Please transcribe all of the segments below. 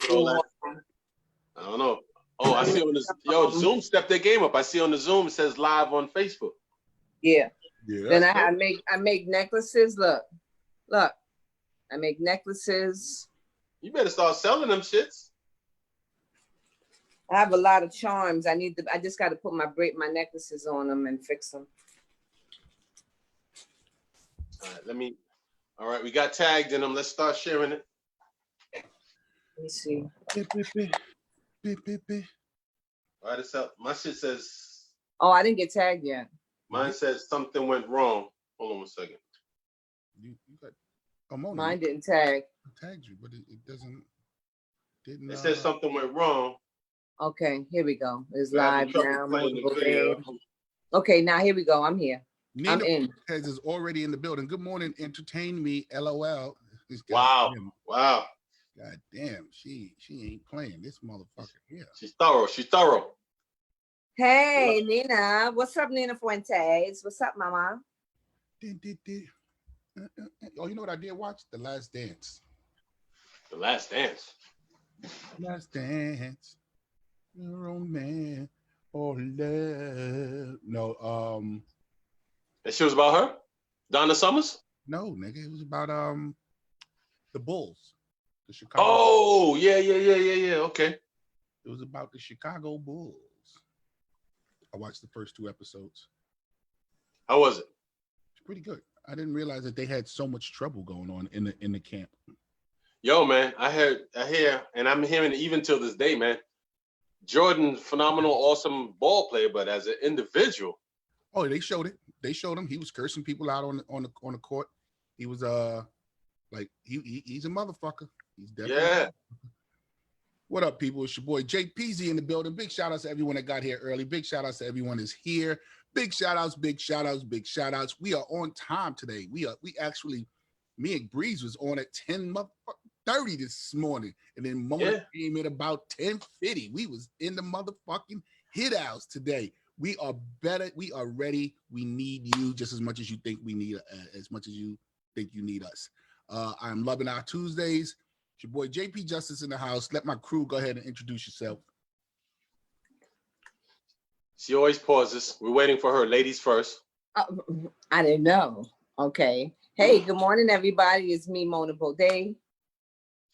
all that. I don't know. Oh, I see on this. Yo, Zoom stepped their game up. I see on the Zoom it says live on Facebook. Yeah. Then I make necklaces. Look. I make necklaces. You better start selling them shits. I have a lot of charms. I just got to put my necklaces on them and fix them. All right, all right, we got tagged in them. Let's start sharing it. Let me see. All right, it's up. My shit says. Oh, I didn't get tagged yet. Mine says something went wrong. Hold on 1 second. You got. Oh, Mona, mine didn't tag. It tagged you, but it doesn't. It says something went wrong. Okay, here we go. It's live now. Okay, now here we go. I'm here. Nina I'm in. Is already in the building. Good morning. Entertain me. LOL. Wow. God damn. She ain't playing this motherfucker. Yeah. She's thorough. Hey, Nina. What's up, Nina Fuentes? What's up, Mama? Oh, you know what I did watch? The Last Dance. The Last Dance. Last Dance. Romance or love. No, that shit was about her? Donna Summers? No, nigga. It was about the Bulls. The Chicago. Oh, yeah. Okay. It was about the Chicago Bulls. I watched the first 2 episodes. How was it? It's pretty good. I didn't realize that they had so much trouble going on in the camp. Yo, man, I hear, and I'm hearing it even till this day, man. Jordan, phenomenal, awesome ball player, but as an individual. Oh, they showed it. They showed him. He was cursing people out on the court. He was like he's a motherfucker. He's definitely. Yeah. What up, people? It's your boy Jake Peasy in the building. Big shout outs to everyone that got here early. Big shout outs to everyone that's here. Big shout outs. We are on time today. We actually, me and Breeze was on at 10:30 this morning, and then Mona came at about 10:50. We was in the motherfucking hit house today. We are better. We are ready. We need you just as much as you think we need, as much as you think you need us. I'm loving our Tuesdays. It's your boy JP Justice in the house. Let my crew go ahead and introduce yourself. She always pauses. We're waiting for her. Ladies first. I didn't know. Okay. Hey, good morning, everybody. It's me, Mona Baudet.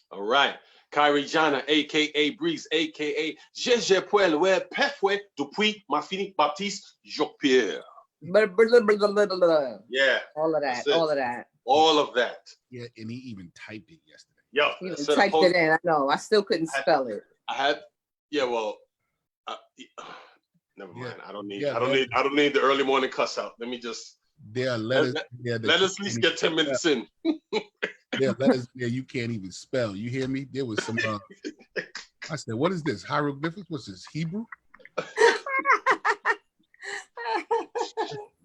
All right. Kyrie Jana, a.k.a. Breeze, a.k.a. Je peux le voir parfait depuis ma fini Baptiste Jacques-Pierre. Yeah. All of that. All of that. Yeah, and he even typed it yesterday. Yo, he even typed it in. I know. I still couldn't spell it. Never mind. I don't need the early morning cuss out. Let me just. Let us at least get 10 minutes in. You can't even spell. You hear me? There was some. I said, "What is this? Hieroglyphics? What's this? Hebrew?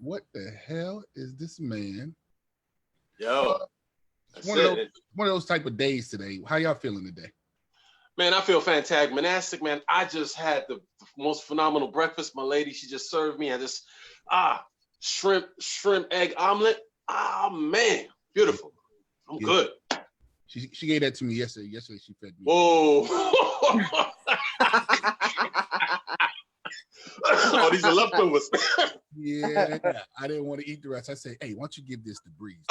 What the hell is this man?" Yo, one of those type of days today. How y'all feeling today? Man, I feel fantastic, man. I just had the most phenomenal breakfast. My lady, she just served me. I just shrimp egg omelet. Man, beautiful. I'm good. She gave that to me yesterday. Yesterday she fed me. Whoa. Oh, these are leftovers. Yeah, I didn't want to eat the rest. I said, "Hey, why don't you give this to Breeze?"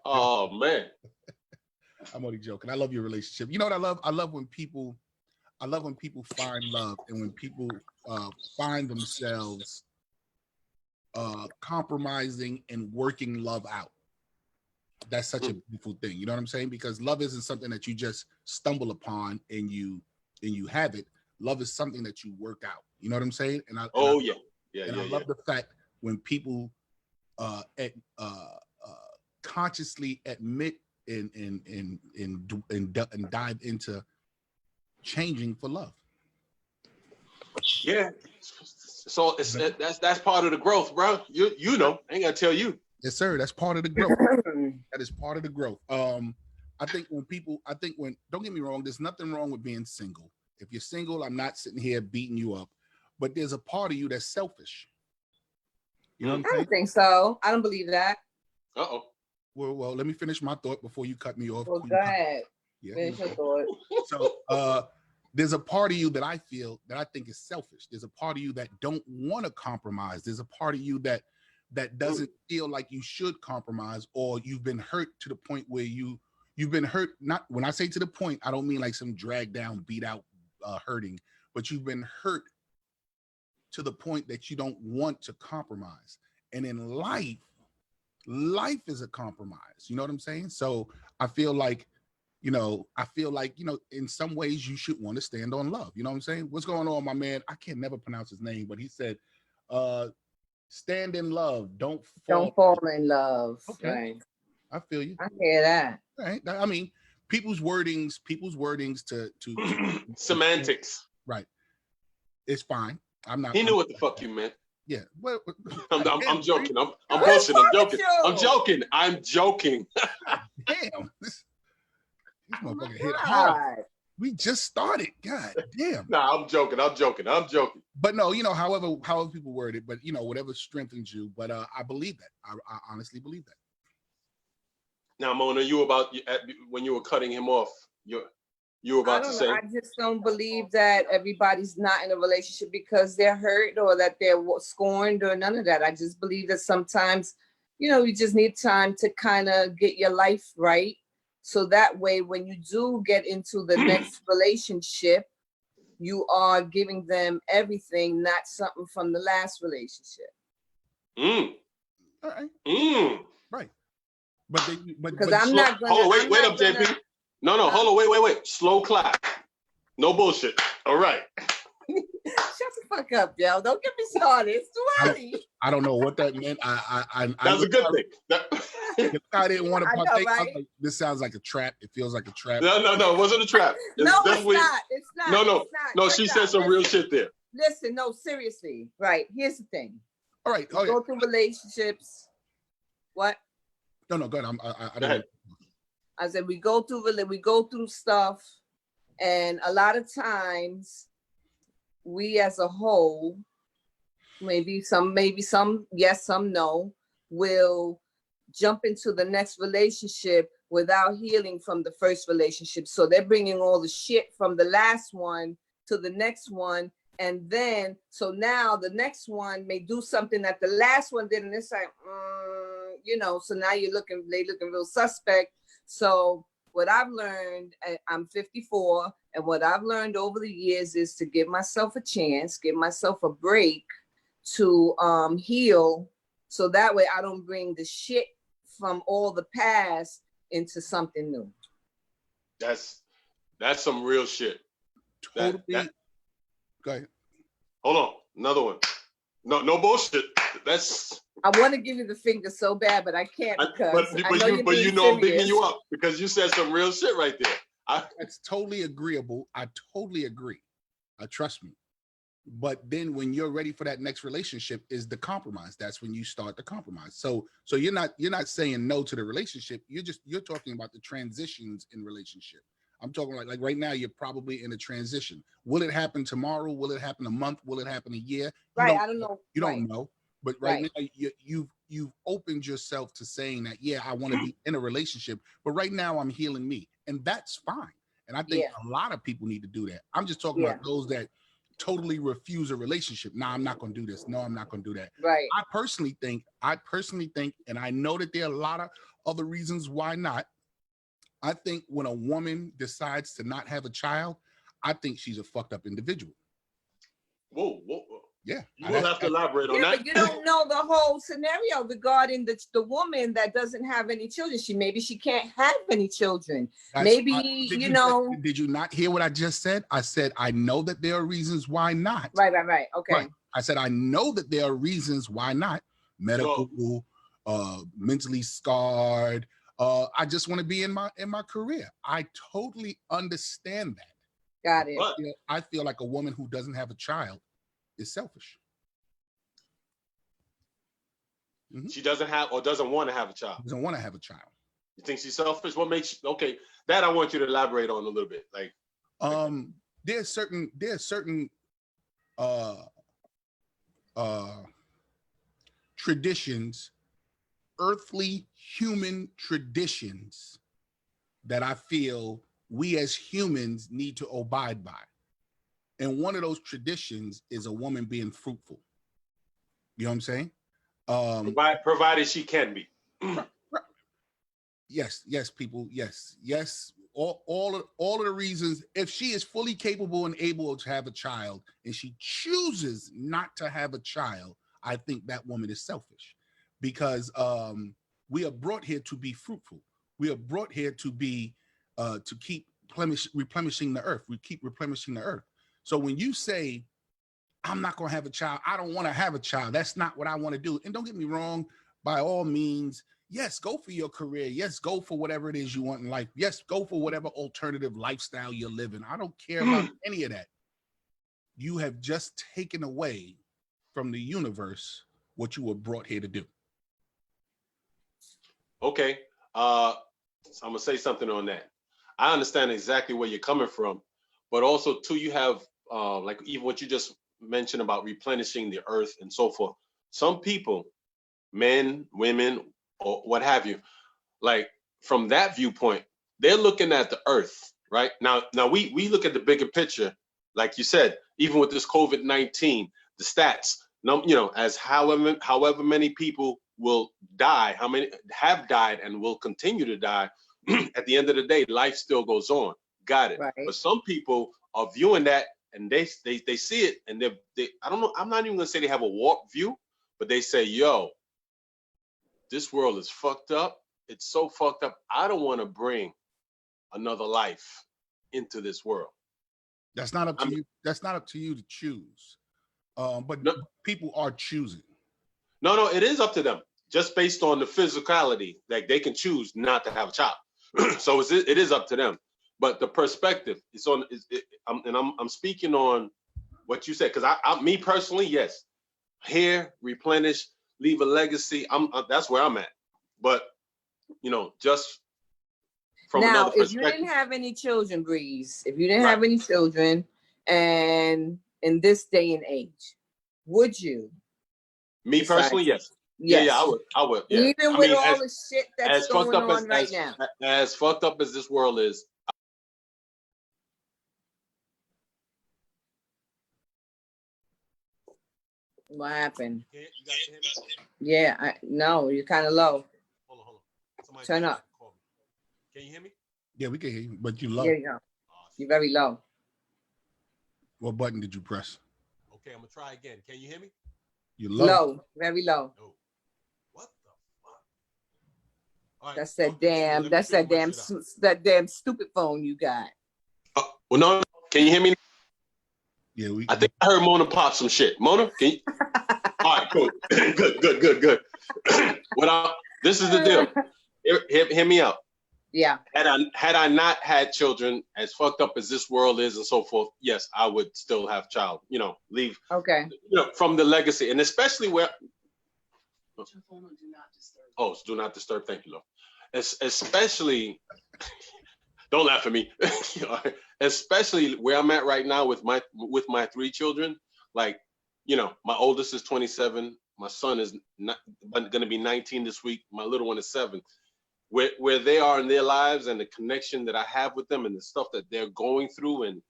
Oh man. I'm only joking. I love your relationship. You know what I love? I love when people find love, and when people find themselves compromising and working love out. That's such a beautiful thing. You know what I'm saying? Because love isn't something that you just stumble upon and you have it. Love is something that you work out. You know what I'm saying? And I love the fact when people consciously admit and dive into changing for love. Yeah. So that's part of the growth, bro. You know, I ain't gotta tell you. Yes, sir. That's part of the growth. That is part of the growth. I think don't get me wrong, there's nothing wrong with being single. If you're single, I'm not sitting here beating you up, but there's a part of you that's selfish. You know what I'm saying? I don't think so. I don't believe that. Uh-oh. Well, let me finish my thought before you cut me off. Well, go ahead. Yeah. Finish your thought. So there's a part of you that I think is selfish. There's a part of you that don't want to compromise. There's a part of you that doesn't feel like you should compromise, or you've been hurt to the point where you've been hurt. Not when I say to the point, I don't mean like some dragged down, beat out hurting, but you've been hurt to the point that you don't want to compromise. And in life is a compromise. You know what I'm saying? So I feel like, in some ways you should want to stand on love. You know what I'm saying? What's going on, my man? I can never pronounce his name, but he said, stand in love. Don't fall in love. Okay. Right. I feel you. I hear that. Right. I mean, people's wordings to semantics. Right. It's fine. He knew what the fuck you meant. Yeah. Well, I'm joking. I'm bullshit. I'm joking. Damn. This motherfucker hit hard. We just started. God damn. Nah, I'm joking. But no, however people word it, but whatever strengthens you. But I believe that. I honestly believe that. Now, Mona, when you were cutting him off, you were about to say. I just don't believe that everybody's not in a relationship because they're hurt or that they're scorned or none of that. I just believe that sometimes, you just need time to kind of get your life right. So that way, when you do get into the next relationship, you are giving them everything, not something from the last relationship. All right. Right. But I'm not going to. Oh, wait up, JP. No, hold on, wait. Slow clap. No bullshit. All right. Shut the fuck up, yo. Don't get me started. It's too early. I don't know what that meant. That's a good thing. I didn't want to partake. Right? Like, this sounds like a trap. It feels like a trap. No, it wasn't a trap. It's not. It's not. No. She said some real shit there. Listen, no, seriously. Right. Here's the thing. All right. Go through relationships. What? No, go ahead. I don't know. I said we go through stuff, and a lot of times we as a whole, maybe some yes, some no, will jump into the next relationship without healing from the first relationship. So they're bringing all the shit from the last one to the next one. And then, so now the next one may do something that the last one did. And it's like, so now they looking real suspect. So what I've learned, I'm 54, and what I've learned over the years is to give myself a chance, give myself a break to heal. So that way I don't bring the shit from all the past into something new. That's some real shit. Totally. Go ahead. Hold on. Another one. No bullshit. I want to give you the finger so bad, but I can't because I'm picking you up because you said some real shit right there. That's totally agreeable. I totally agree. Trust me. But then when you're ready for that next relationship is the compromise. That's when you start the compromise. So you're not saying no to the relationship. You're talking about the transitions in relationship. I'm talking like right now, you're probably in a transition. Will it happen tomorrow? Will it happen a month? Will it happen a year? Right. I don't know. You don't know. But right now, you've opened yourself to saying that, yeah, I want to be in a relationship. But right now, I'm healing me. And that's fine. And I think a lot of people need to do that. I'm just talking about those that totally refuse a relationship. No, I'm not going to do this. No, I'm not going to do that. Right. I personally think, and I know that there are a lot of other reasons why not. I think when a woman decides to not have a child, I think she's a fucked up individual. Whoa. Yeah. You will have to elaborate on that. But you don't know the whole scenario regarding the woman that doesn't have any children. Maybe she can't have any children. Did you not hear what I just said? I said, I know that there are reasons why not. Right. Okay. Right. I said, I know that there are reasons why not. Medical, mentally scarred. I just want to be in my career. I totally understand that. Got it. But I feel like a woman who doesn't have a child is selfish. Mm-hmm. She doesn't have or doesn't want to have a child. Doesn't want to have a child. You think she's selfish? What makes that I want you to elaborate on a little bit. There's certain traditions earthly human traditions that I feel we as humans need to abide by. And one of those traditions is a woman being fruitful. You know what I'm saying? Provided she can be. Yes, people, yes. All of the reasons, if she is fully capable and able to have a child and she chooses not to have a child, I think that woman is selfish, because we are brought here to be fruitful. We are brought here to be to keep replenishing the earth. We keep replenishing the earth. So when you say, I'm not going to have a child, I don't want to have a child, that's not what I want to do. And don't get me wrong, by all means, yes, go for your career. Yes, go for whatever it is you want in life. Yes, go for whatever alternative lifestyle you're living. I don't care about any of that. You have just taken away from the universe what you were brought here to do. Okay. So I'm going to say something on that. I understand exactly where you're coming from, but also too, you have like even what you just mentioned about replenishing the earth and so forth. Some people, men, women, or what have you, like from that viewpoint, they're looking at the earth, right? Now we look at the bigger picture, like you said, even with this COVID-19, the stats, as however many people will die, how many have died and will continue to die. At the end of the day, life still goes on. Got it. Right. But some people are viewing that and they see it and they I don't know, I'm not even gonna say they have a warped view, but they say, yo, this world is fucked up. It's so fucked up. I don't want to bring another life into this world. That's not up to you. That's not up to you to choose. But No, people are choosing. no, it is up to them. Just based on the physicality, like they can choose not to have a child. So it is up to them. But the perspective is on. I'm speaking on what you said, because me personally, yes, here, replenish, leave a legacy. That's where I'm at. But just from Now, another if you perspective. didn't have any children, Breeze, if you didn't have any children, and in this day and age, would you? Me personally, yes. Yes. Yeah, I would. Yeah. Even with all the shit that's going on right now. As fucked up as this world is. What happened? You guys hear me? Yeah, no, you're kind of low. Hold on. Turn up. Can you hear me? Yeah, we can hear you, but you low. There you go. You're very low. What button did you press? Okay, I'm gonna try again. Can you hear me? You low. Low, very low. No. What the fuck? All right, that's that damn stupid phone you got. Well, no. Can you hear me? Yeah, I think I heard Mona pop some shit. Mona, can you? All right, cool. Good. This is the deal. Hear me out. Yeah. Had I not had children, as fucked up as this world is and so forth, yes, I would still have child. Leave. Okay. From the legacy, and especially where. Oh, it's do not disturb. Thank you, Lord. Especially, don't laugh at me. Especially where I'm at right now with my 3 children. Like, my oldest is 27. My son is not going to be 19 this week. My little one is 7. Where they are in their lives and the connection that I have with them and the stuff that they're going through and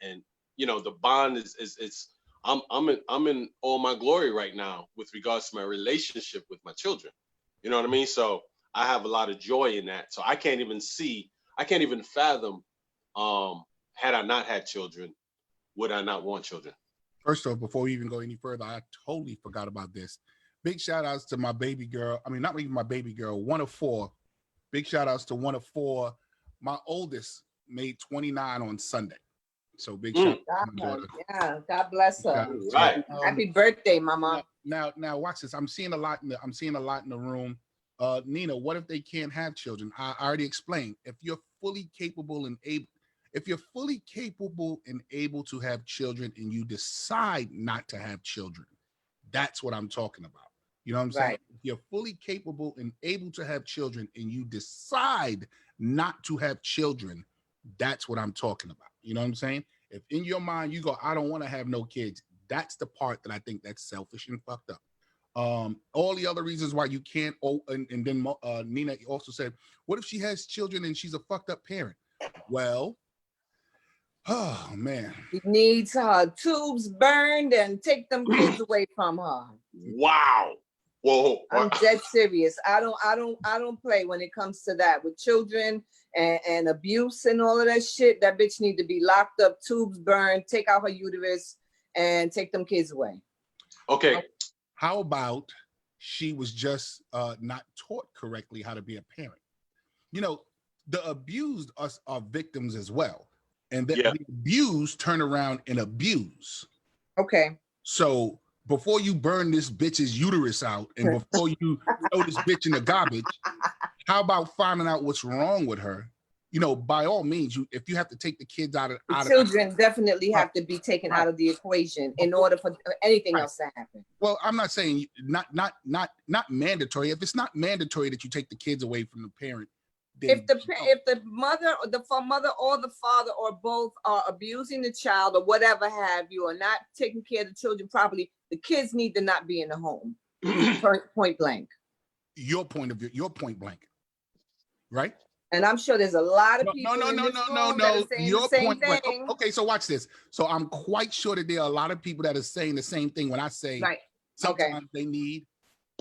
the bond is I'm in all my glory right now with regards to my relationship with my children. You know what I mean? So I have a lot of joy in that. So I can't even fathom, had I not had children, would I not want children? First off, before we even go any further, I totally forgot about this. Big shout outs to my baby girl. I mean, not even my baby girl, one of 4. Big shout outs to one of 4. My oldest made 29 on Sunday. So big shout out to my daughter. Yeah, God bless her. Right. Happy birthday, Mama. Now watch this. I'm seeing a lot in the room. Nina, what if they can't have children? I already explained. If you're fully capable and able to have children and you decide not to have children, that's what I'm talking about. You know what I'm saying? If you're fully capable and able to have children and you decide not to have children, that's what I'm talking about. You know what I'm saying? If in your mind you go, I don't want to have no kids, that's the part that I think that's selfish and fucked up. All the other reasons why you can't. Oh, and then Nina also said, what if she has children and she's a fucked up parent? Well, oh man, She needs her tubes burned and take them kids away from her. Wow. Whoa. I'm dead serious. I don't play when it comes to that with children and abuse and all of that shit. That bitch need to be locked up, tubes burned, take out her uterus, and take them kids away. Okay. How about she was just not taught correctly how to be a parent? You know, the abused are victims as well. And the abused turn around and abuse. Okay. So before you burn this bitch's uterus out and before you throw this bitch in the garbage, how about finding out what's wrong with her? You know, by all means, if you have to take the kids out of children definitely have to be taken out of the equation in order for anything else to happen. Well, I'm not saying not mandatory. If it's not mandatory that you take the kids away from the parent, if the mother or the father or both are abusing the child or whatever have you, or not taking care of the children properly, the kids need to not be in the home. Point blank. Your point of view, your point blank, right? And I'm sure there's a lot of people. No. Your point blank. Okay, so watch this. So I'm quite sure that there are a lot of people that are saying the same thing when I say sometimes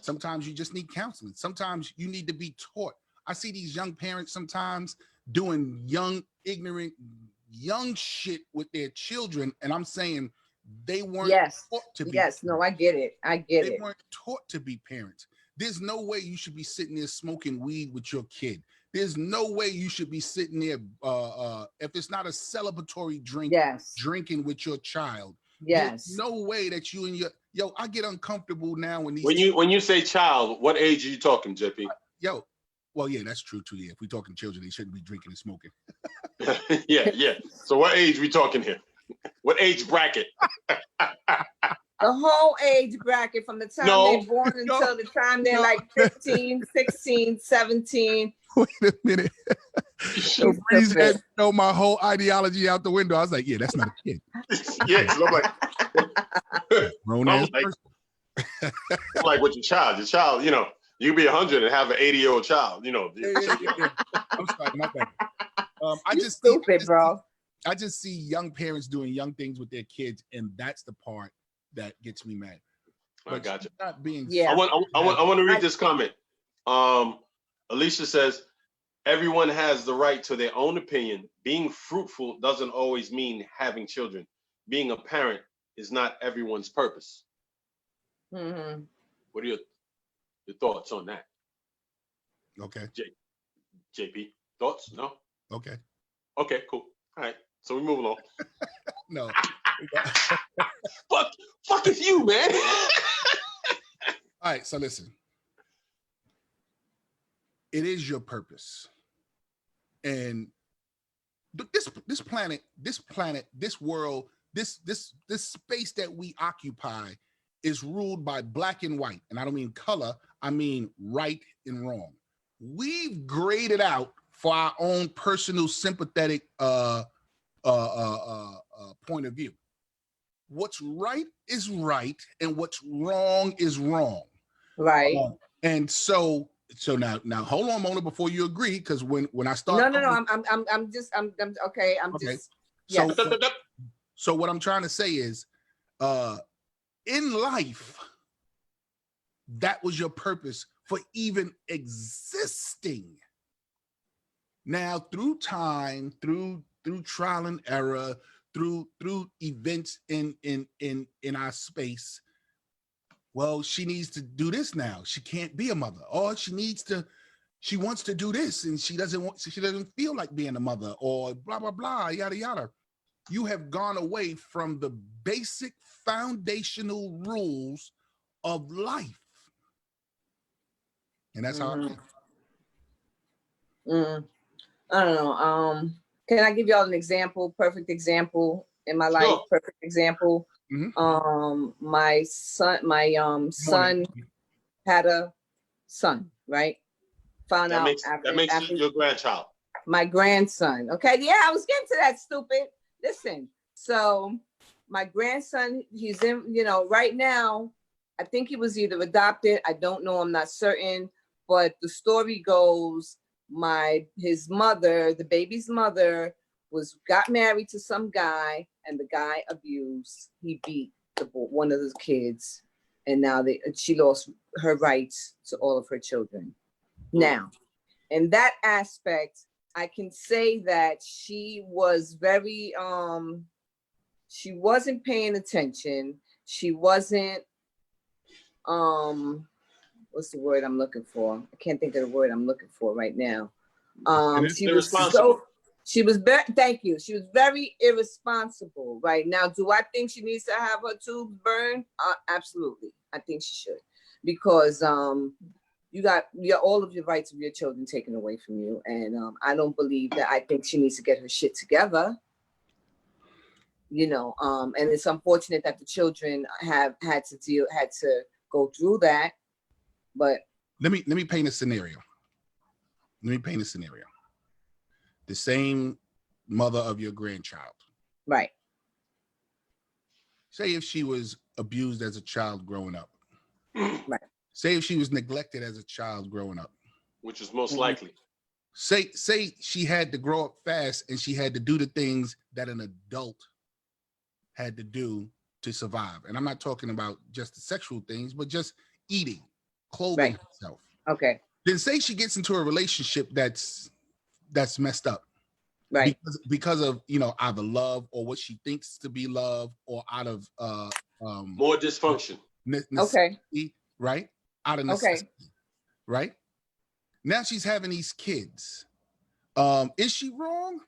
sometimes you just need counseling. Sometimes you need to be taught. I see these young parents sometimes doing young, ignorant, young shit with their children, and I'm saying they weren't taught to be. Yes, no, I get it. They weren't taught to be parents. There's no way you should be sitting there smoking weed with your kid. There's no way you should be sitting there if it's not a celebratory drink, drinking with your child. Yes. There's no way that you and your I get uncomfortable now when these when you say child, what age are you talking, JP? Well, yeah, that's true too. Yeah, if we're talking children, they shouldn't be drinking and smoking. yeah. So what age we talking here? What age bracket? The whole age bracket from the time they're born until the time they're like 15, 16, 17. Wait a minute. Breeze had to throw my whole ideology out the window. I was like, yeah, that's not a kid. Yeah, so I'm like, grown ass person. I'm like with your child, you know, you can be 100 and have an 80-year-old child, you know. Yeah. I'm sorry, my bad. Bro. I just see young parents doing young things with their kids, and that's the part that gets me mad. I got you. Not being I want to read this comment. Alicia says, everyone has the right to their own opinion. Being fruitful doesn't always mean having children. Being a parent is not everyone's purpose. Mm-hmm. What are your thoughts on that? Okay. JP, thoughts? No? Okay. Okay, cool. All right. So we move along. No. Fuck is you, man. All right, so listen. It is your purpose. And this planet, this world, this space that we occupy is ruled by black and white. And I don't mean color, I mean right and wrong. We've graded out for our own personal sympathetic point of view. What's right is right, and what's wrong is wrong. Right. And so now hold on, Mona, before you agree, because when I start, I'm okay. So what I'm trying to say is, in life, that was your purpose for even existing. Now, through time, through trial and error, through events in our space, well, she needs to do this now. She can't be a mother, or she wants to do this, and she doesn't feel like being a mother, or blah blah blah, yada yada. You have gone away from the basic foundational rules of life, and that's how I feel. I don't know. Can I give y'all an example? Perfect example in my life. Sure. Perfect example. Mm-hmm. My son had a son, right? Found out that makes you your grandchild. My grandson. Okay, yeah, I was getting to that, stupid. Listen, so my grandson, he's in, right now, I think he was either adopted. I don't know. I'm not certain. But the story goes, his mother, the baby's mother, got married to some guy, and the guy he beat one of the kids, and now she lost her rights to all of her children. Now, in that aspect, I can say that she was very she wasn't paying attention. She wasn't what's the word I'm looking for? I can't think of the word I'm looking for right now. She was thank you. She was very irresponsible right now. Do I think she needs to have her tubes burned? Absolutely. I think she should, because you got all of your rights of your children taken away from you. And I don't believe that. I think she needs to get her shit together. And it's unfortunate that the children had to go through that. But let me paint a scenario. The same mother of your grandchild. Right. Say if she was abused as a child growing up. Right. Say if she was neglected as a child growing up. Which is most likely. Say she had to grow up fast and she had to do the things that an adult had to do to survive. And I'm not talking about just the sexual things, but just eating, clothing herself. Okay. Then say she gets into a relationship that's messed up. Right. Because of, either love or what she thinks to be love, or out of more dysfunction. Okay. Right? Out of necessity. Okay. Right? Now she's having these kids. Is she wrong?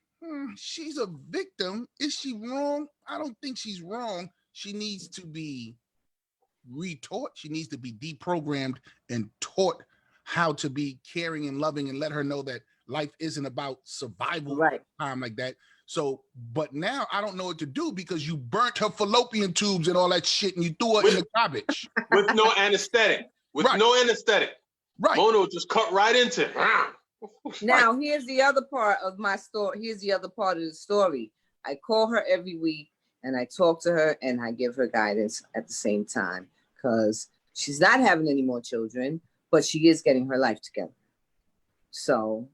She's a victim. Is she wrong? I don't think she's wrong. She needs to be retaught. She needs to be deprogrammed and taught how to be caring and loving, and let her know that life isn't about survival time like that. So, but now I don't know what to do, because you burnt her fallopian tubes and all that shit, and you threw her in the garbage. With no anesthetic. No anesthetic. Right. Mona just cut right into it. Now, here's the other part of my story. Here's the other part of the story. I call her every week, and I talk to her, and I give her guidance at the same time, because she's not having any more children, but she is getting her life together. So,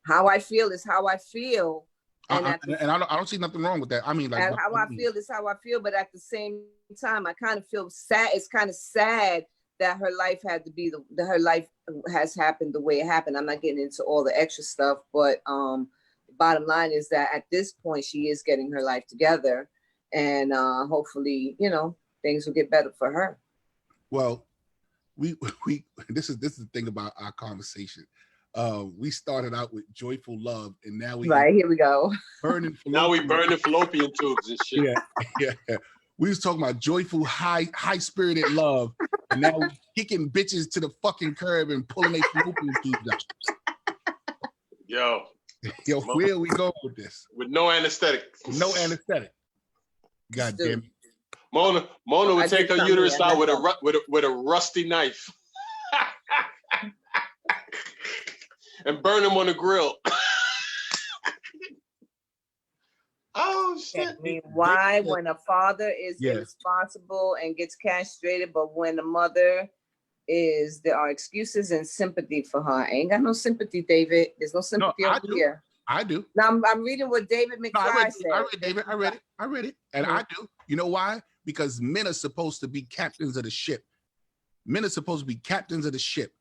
how I feel is how I feel. And I don't see nothing wrong with that. I mean, like, how I feel is how I feel, but at the same time, I kind of feel sad. It's kind of sad that her life had to be that her life has happened the way it happened. I'm not getting into all the extra stuff, but the bottom line is that at this point, she is getting her life together, and hopefully, things will get better for her. Well, we this is the thing about our conversation. We started out with joyful love, and now here we go. Burning. Now we burning fallopian tubes and shit. Yeah. We was talking about joyful, high spirited love, and now we're kicking bitches to the fucking curb and pulling their fallopian tubes out. Yo, where are we going with this? With no anesthetic. No anesthetic. God damn it. Mona would take her uterus out with a rusty knife and burn them on the grill. Oh shit! I mean, why, when a father is irresponsible and gets castrated, but when a mother is, there are excuses and sympathy for her. I ain't got no sympathy, David. There's no sympathy over here. I do. Now I'm reading what David McFly said. I read David. I read it, and I do. You know why? Because men are supposed to be captains of the ship. Men are supposed to be captains of the ship.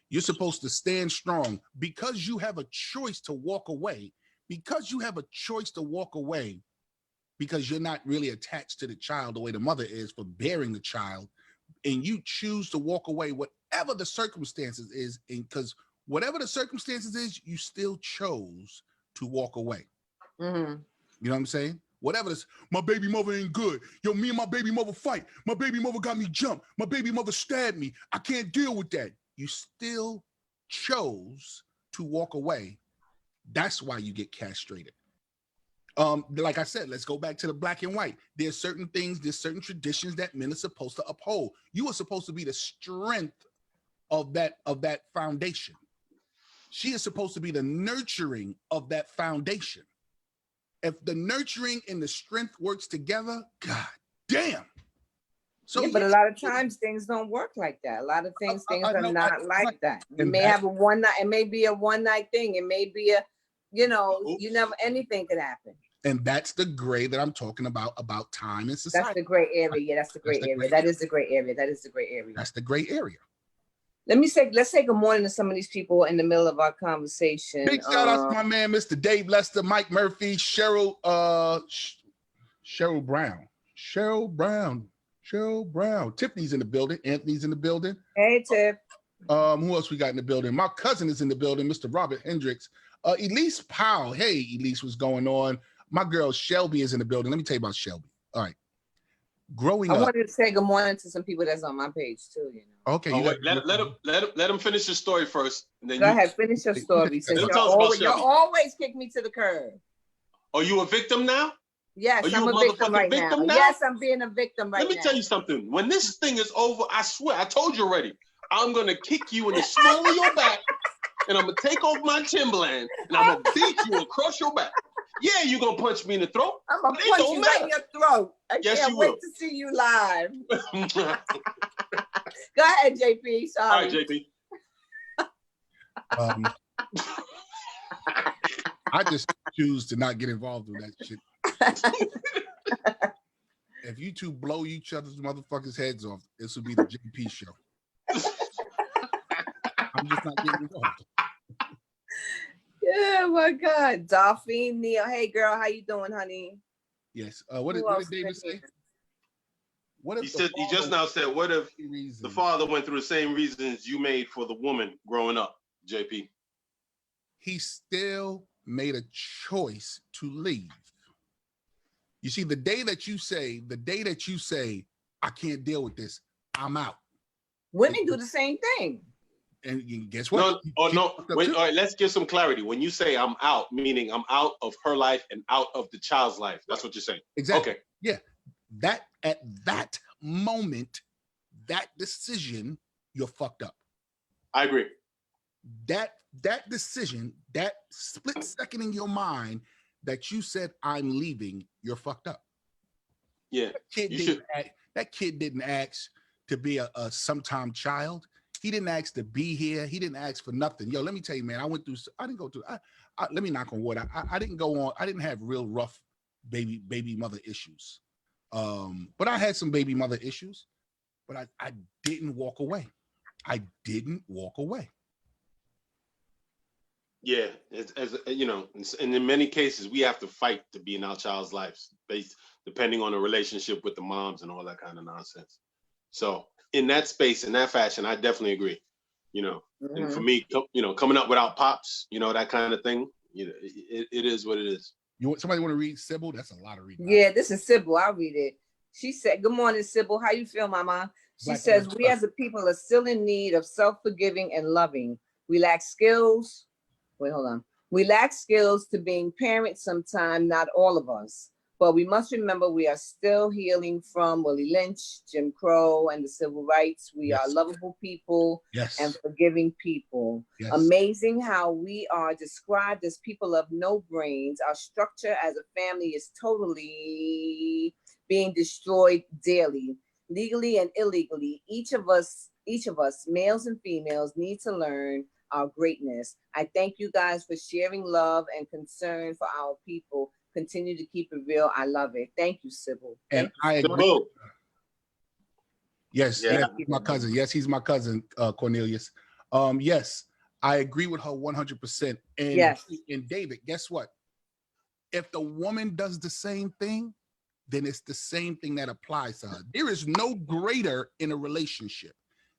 You're supposed to stand strong, because you have a choice to walk away. Because you have a choice to walk away, because you're not really attached to the child the way the mother is for bearing the child, and you choose to walk away, whatever the circumstances is, and because whatever the circumstances is, you still chose to walk away. Mm-hmm. You know what I'm saying? Whatever this, my baby mother ain't good. Yo, me and my baby mother fight. My baby mother got me jumped. My baby mother stabbed me. I can't deal with that. You still chose to walk away. That's why you get castrated. Like I said, let's go back to the black and white. There's certain things, there's certain traditions that men are supposed to uphold. You are supposed to be the strength of that foundation. She is supposed to be the nurturing of that foundation. If the nurturing and the strength works together, god damn, So yeah, but a lot of times things don't work like that. A lot of things are not like that. You may have a one night, it may be a one night thing. It may be a, you never, anything could happen. And that's the gray that I'm talking about time and society. That's the gray area. Yeah, that's the gray area. That is the gray area. That is the gray area. That's the gray area. Let's say good morning to some of these people in the middle of our conversation. Big shout out to my man, Mr. Dave Lester, Mike Murphy, Cheryl Brown. Tiffany's in the building. Anthony's in the building. Hey, Tiff. Who else we got in the building? My cousin is in the building, Mr. Robert Hendricks. Elise Powell. Hey, Elise, what's going on? My girl Shelby is in the building. Let me tell you about Shelby. All right. Growing up. I wanted to say good morning to some people that's on my page too, Okay. Let him finish his story first. And then go ahead, finish your story. Since you're always kick me to the curb. Are you a victim now? Yes, I'm a victim right now. Yes, I'm being a victim right now. Let me tell you something. When this thing is over, I swear, I told you already, I'm going to kick you in the small of your back, and I'm going to take off my Timberland, and I'm going to beat you across your back. Yeah, you're going to punch me in the throat. I'm going to punch you right in your throat. I can't wait to see you live. Go ahead, JP. Sorry. All right, JP. I just choose to not get involved with that shit. If you two blow each other's motherfuckers' heads off, this will be the JP show. I'm just not getting involved. Yeah, my God. Dolphine Neil. Hey, girl, how you doing, honey? Yes. What did David say? What if he just now said, what if the father went through the same reasons you made for the woman growing up, JP? He still made a choice to leave. You see, the day that you say, I can't deal with this, I'm out. Women do the same thing. And guess what? No. All right, let's get some clarity. When you say I'm out, meaning I'm out of her life and out of the child's life. That's what you're saying. Exactly. Okay. Yeah. That at that moment, that decision, you're fucked up. I agree. That decision, that split second in your mind that you said I'm leaving, you're fucked up. Yeah. That kid didn't ask to be a sometime child. He didn't ask to be here. He didn't ask for nothing. Yo, let me tell you, man, let me knock on wood. I didn't have real rough baby mother issues. But I had some baby mother issues, but I didn't walk away. I didn't walk away. Yeah, as you know, and in many cases, we have to fight to be in our child's lives, depending on the relationship with the moms and all that kind of nonsense. So in that space, in that fashion, I definitely agree. And for me, coming up without pops, that kind of thing, it is what it is. Somebody want to read Sybil? That's a lot of reading. Yeah, this is Sybil. I'll read it. She said, good morning, Sybil. How you feel, Mama? She says, we as a people are still in need of self-forgiving and loving. We lack skills. Wait, hold on. We lack skills to being parents sometimes, not all of us. But we must remember we are still healing from Willie Lynch, Jim Crow, and the civil rights. We are lovable people and forgiving people. Yes. Amazing how we are described as people of no brains. Our structure as a family is totally being destroyed daily, legally and illegally. Each of us, males and females, need to learn our greatness. I thank you guys for sharing love and concern for our people. Continue to keep it real. I love it. Thank you, Sybil. And I agree. Yes, he's my cousin. Yes, he's my cousin, Cornelius. Yes, I agree with her 100%. And David, guess what? If the woman does the same thing, then it's the same thing that applies to her. There is no greater in a relationship.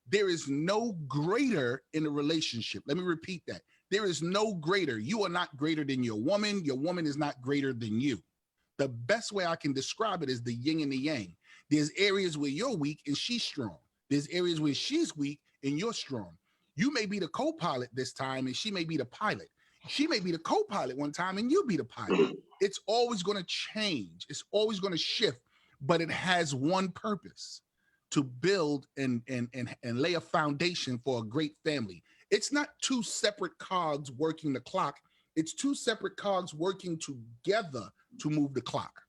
There is no greater in a relationship. Let me repeat that. There is no greater. You are not greater than your woman. Your woman is not greater than you. The best way I can describe it is the yin and the yang. There's areas where you're weak and she's strong. There's areas where she's weak and you're strong. You may be the co-pilot this time and she may be the pilot. She may be the co-pilot one time and you be the pilot. It's always going to change. It's always going to shift, but it has one purpose: to build and lay a foundation for a great family. It's not two separate cogs working the clock. It's two separate cogs working together to move the clock.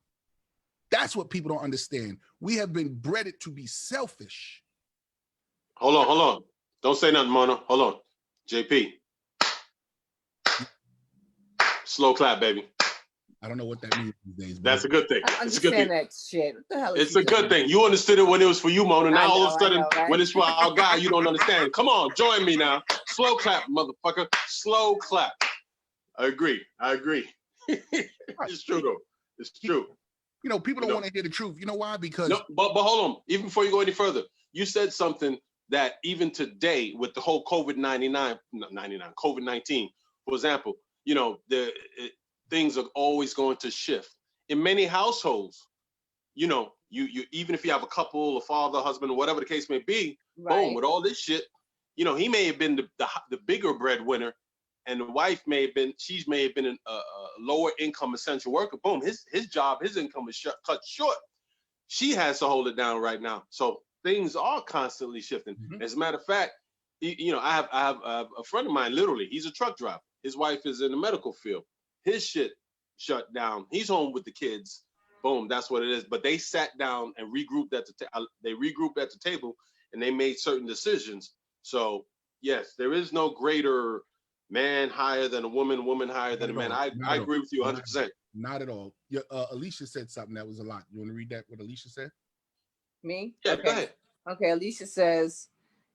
That's what people don't understand. We have been bred to be selfish. Hold on. Don't say nothing, Mona. Hold on. JP. Slow clap, baby. I don't know what that means these days. That's a good thing. I understand that shit. What the hell is It's a good thing. You understood it when it was for you, Mona. Now all of a sudden, right? when it's for our guy, you don't understand. Come on, join me now. Slow clap, motherfucker. Slow clap. I agree. It's true, though. It's true. You know, people don't want to hear the truth. You know why? Because no, but hold on. Even before you go any further, you said something that even today with the whole COVID-19, for example, you know, things are always going to shift. In many households, you know, you even if you have a couple, a father, husband, whatever the case may be, boom, with all this shit, you know, he may have been the bigger breadwinner, and the wife may have been a lower income essential worker. Boom, his job, his income is cut short. She has to hold it down right now. So things are constantly shifting. Mm-hmm. As a matter of fact, you know, I have a friend of mine, literally, he's a truck driver. His wife is in the medical field. His shit shut down. He's home with the kids. Boom, that's what it is. But they sat down and regrouped at the table, and they made certain decisions. So yes, there is no greater man higher than a woman, woman higher than a man. I agree with you 100%. Not at all. Alicia said something that was a lot. You want to read that? What Alicia said? Me? Yeah, okay. Go ahead. Okay, Alicia says,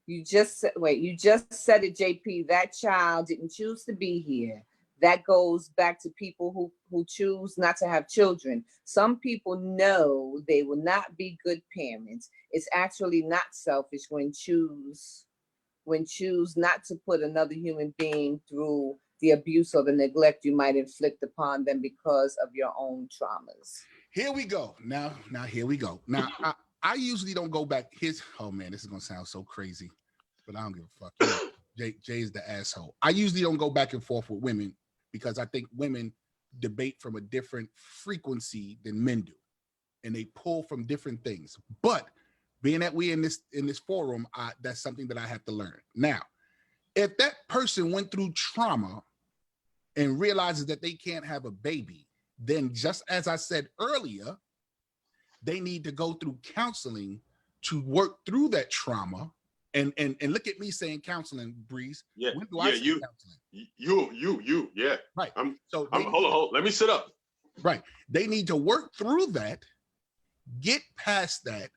you just said it, JP. That child didn't choose to be here. That goes back to people who choose not to have children. Some people know they will not be good parents. It's actually not selfish when choose not to put another human being through the abuse or the neglect you might inflict upon them because of your own traumas. Here we go. Now here we go. Now I usually don't go back. Oh man, this is gonna sound so crazy, but I don't give a fuck. You know, Jay is the asshole. I usually don't go back and forth with women because I think women debate from a different frequency than men do, and they pull from different things. But being that we in this forum, that's something that I have to learn. Now, if that person went through trauma and realizes that they can't have a baby, then just as I said earlier, they need to go through counseling to work through that trauma. And look at me saying counseling, Breeze. Yeah, when do I say counseling? You, yeah. Right. Hold on. Let me sit up. Right. They need to work through that, get past that,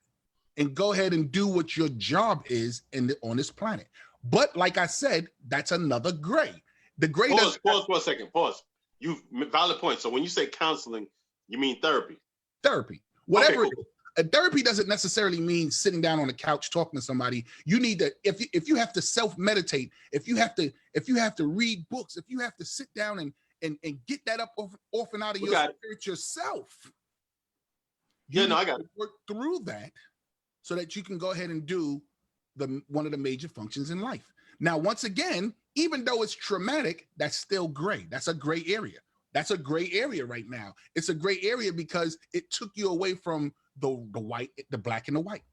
and go ahead and do what your job is on this planet. But like I said, that's another gray. The gray. Pause for a second. Pause. You valid point. So when you say counseling, you mean therapy. Therapy. Whatever. Okay, cool. Therapy doesn't necessarily mean sitting down on the couch talking to somebody. You need to, if you have to self-meditate, if you have to read books, if you have to sit down and get that up off and out of your spirit yourself. I got it. Work through that so that you can go ahead and do one of the major functions in life. Now, once again, even though it's traumatic, that's still gray. That's a gray area. That's a gray area right now. It's a gray area because it took you away from the white, the black and the white.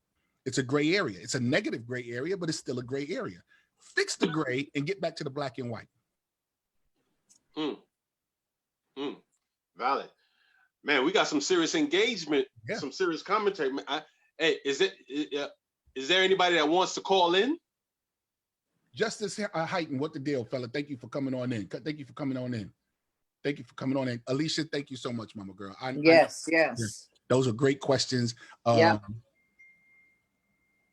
It's a gray area. It's a negative gray area, but it's still a gray area. Fix the gray and get back to the black and white. Valid. Man, we got some serious engagement, some serious commentary. Hey, is there anybody that wants to call in? Justice Heighten, what the deal, fella? Thank you for coming on in. Alicia, thank you so much, mama girl. Yes. Those are great questions.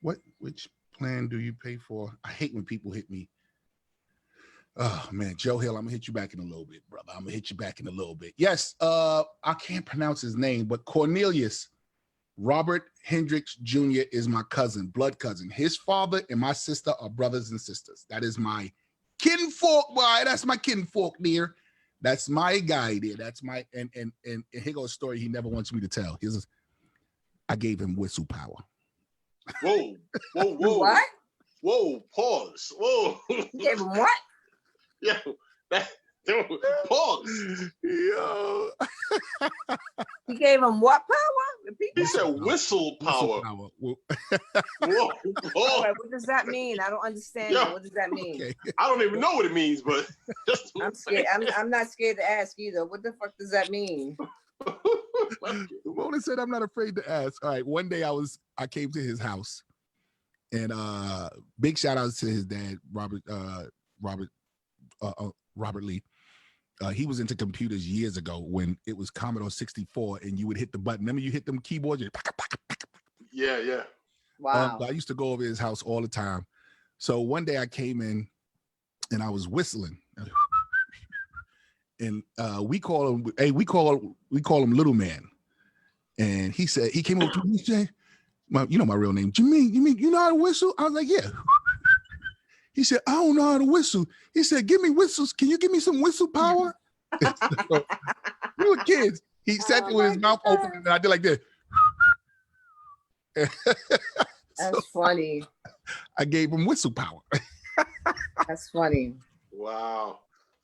Which plan do you pay for? I hate when people hit me. Oh man, Joe Hill, I'm gonna hit you back in a little bit, brother. I'm gonna hit you back in a little bit. Yes, I can't pronounce his name, but Cornelius Robert Hendricks Jr. is my cousin, blood cousin. His father and my sister are brothers and sisters. That is my kinfolk, boy. That's my kinfolk, dear. That's my guy there. That's my and here goes a story he never wants me to tell. I gave him whistle power. Whoa. What? Whoa, pause. Whoa. You gave him what? Yeah, pause. Yo. You gave him what power? Repeat He that. said whistle power. Whoa. All right, what does that mean? I don't understand. What does that mean? Okay. I don't even know what it means, but I'm scared. I'm not scared to ask either. What the fuck does that mean? Mona said, I'm not afraid to ask. All right. One day I came to his house, and big shout out to his dad, Robert Lee. He was into computers years ago when it was Commodore 64, and you would hit the button. Remember, you hit them keyboards. Yeah. Wow. I used to go over his house all the time. So one day I came in, and I was whistling, and we call him Little Man. And he said, he came over to me, he said, my real name, Jimmy, you know how to whistle? I was like, yeah. He said, I don't know how to whistle. He said, give me whistles. Can you give me some whistle power? So, we were kids. He sat there with his mouth open, and I did like this. That's funny. I gave him whistle power. That's funny. Wow.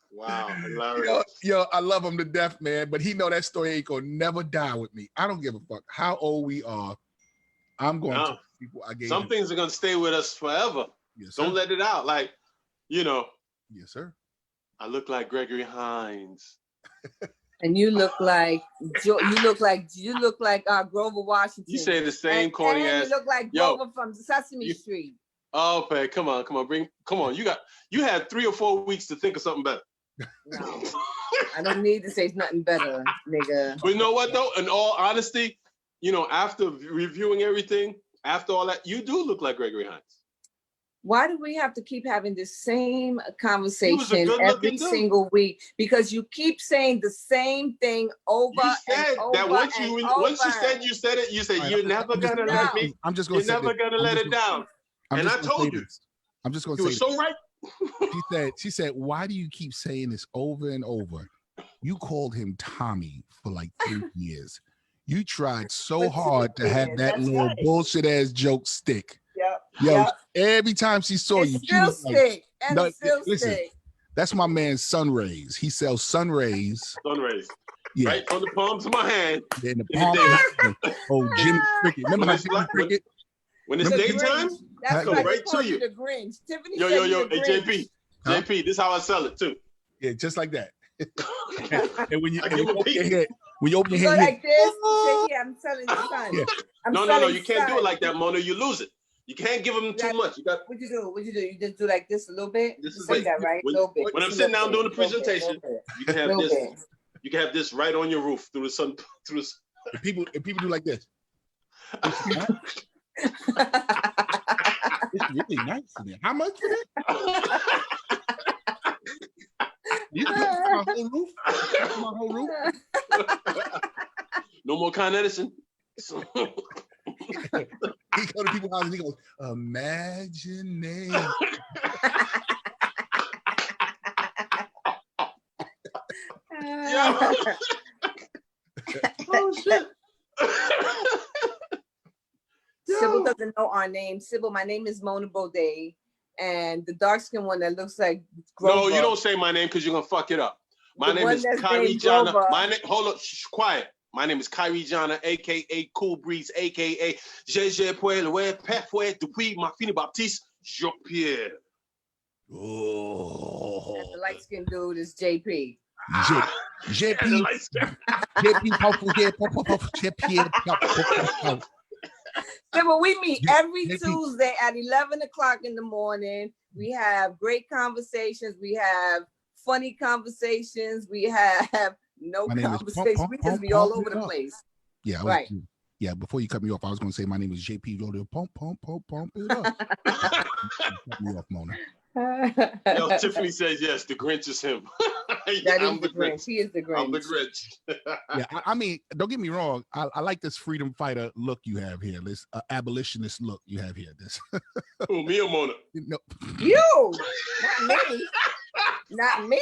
Hilarious. Yo, I love him to death, man. But he know that story ain't gonna never die with me. I don't give a fuck how old we are. I'm going to people I gave. Some things are gonna stay with us forever. Yes, sir. Don't let it out. Like, Yes, sir. I look like Gregory Hines. And you look like Grover Washington. You say the same corny and ass. you look like Grover from Sesame Street. Oh, man, come on. You had 3 or 4 weeks to think of something better. No, I don't need to say nothing better, nigga. But you know what though? In all honesty, after reviewing everything, after all that, you do look like Gregory Hines. Why do we have to keep having the same conversation every dude. Single week? Because you keep saying the same thing over and over. That once you said it, you said right, you're never gonna let me. I'm just gonna. You're never gonna let it down. And I told you. I'm just gonna say. You were so right. She said, why do you keep saying this over and over? You called him Tommy for like 3 years. You tried so hard to have that little bullshit ass joke stick. Yo, every time she saw you, she was like, listen, that's my man Sun Rays. He sells Sun Rays. Sun Rays. Yeah. Right from the palms of my hand. Yeah, in the palm of his hand. Oh, Jimmy Cricket. Remember how Jimmy Cricket? When it's daytime, that's go right to you. The Grinch. Tiffany yo, hey, JP, this is how I sell it too. Yeah, just like that. And when you open your head, like this, yeah, I'm selling the sun. Yeah. No, you can't do it like that, Mona. You lose it. You can't give them too much. You got. What you do? You just do like this a little bit. This is like that, right? When I'm sitting down doing the presentation, you can have this. You can have this right on your roof through the sun. If people do like this. It's really nice in there. How much for that? You can my whole roof. My whole roof. No more Con Edison. He go to people's houses and he goes, imagination. Oh shit. Sybil doesn't know our name. Sybil, my name is Mona Baudet, and the dark skinned one that looks like Grover. No, you don't say my name because you're gonna fuck it up. My name is Kyrie Jana. Hold up, quiet. My name is Kyrie Jana, aka Cool Breeze, aka JJ Poelwe, Pefouet depuis ma fini Baptiste Jean-Pierre. Oh. And the light skinned dude is JP. JP. So we meet every Tuesday at 11 o'clock in the morning. We have great conversations. We have funny conversations. We have no conversations. We just be all over the place. Yeah, right. Yeah, before you cut me off, I was going to say my name is JP. Pump it up. Cut me off, Mona. Yo, Tiffany says yes. The Grinch is him. I'm the Grinch. He is the Grinch. I'm the Grinch. Yeah, I mean, don't get me wrong. I like this freedom fighter look you have here. This abolitionist look you have here. This. Who, me or Mona? No. You, not me. Not me.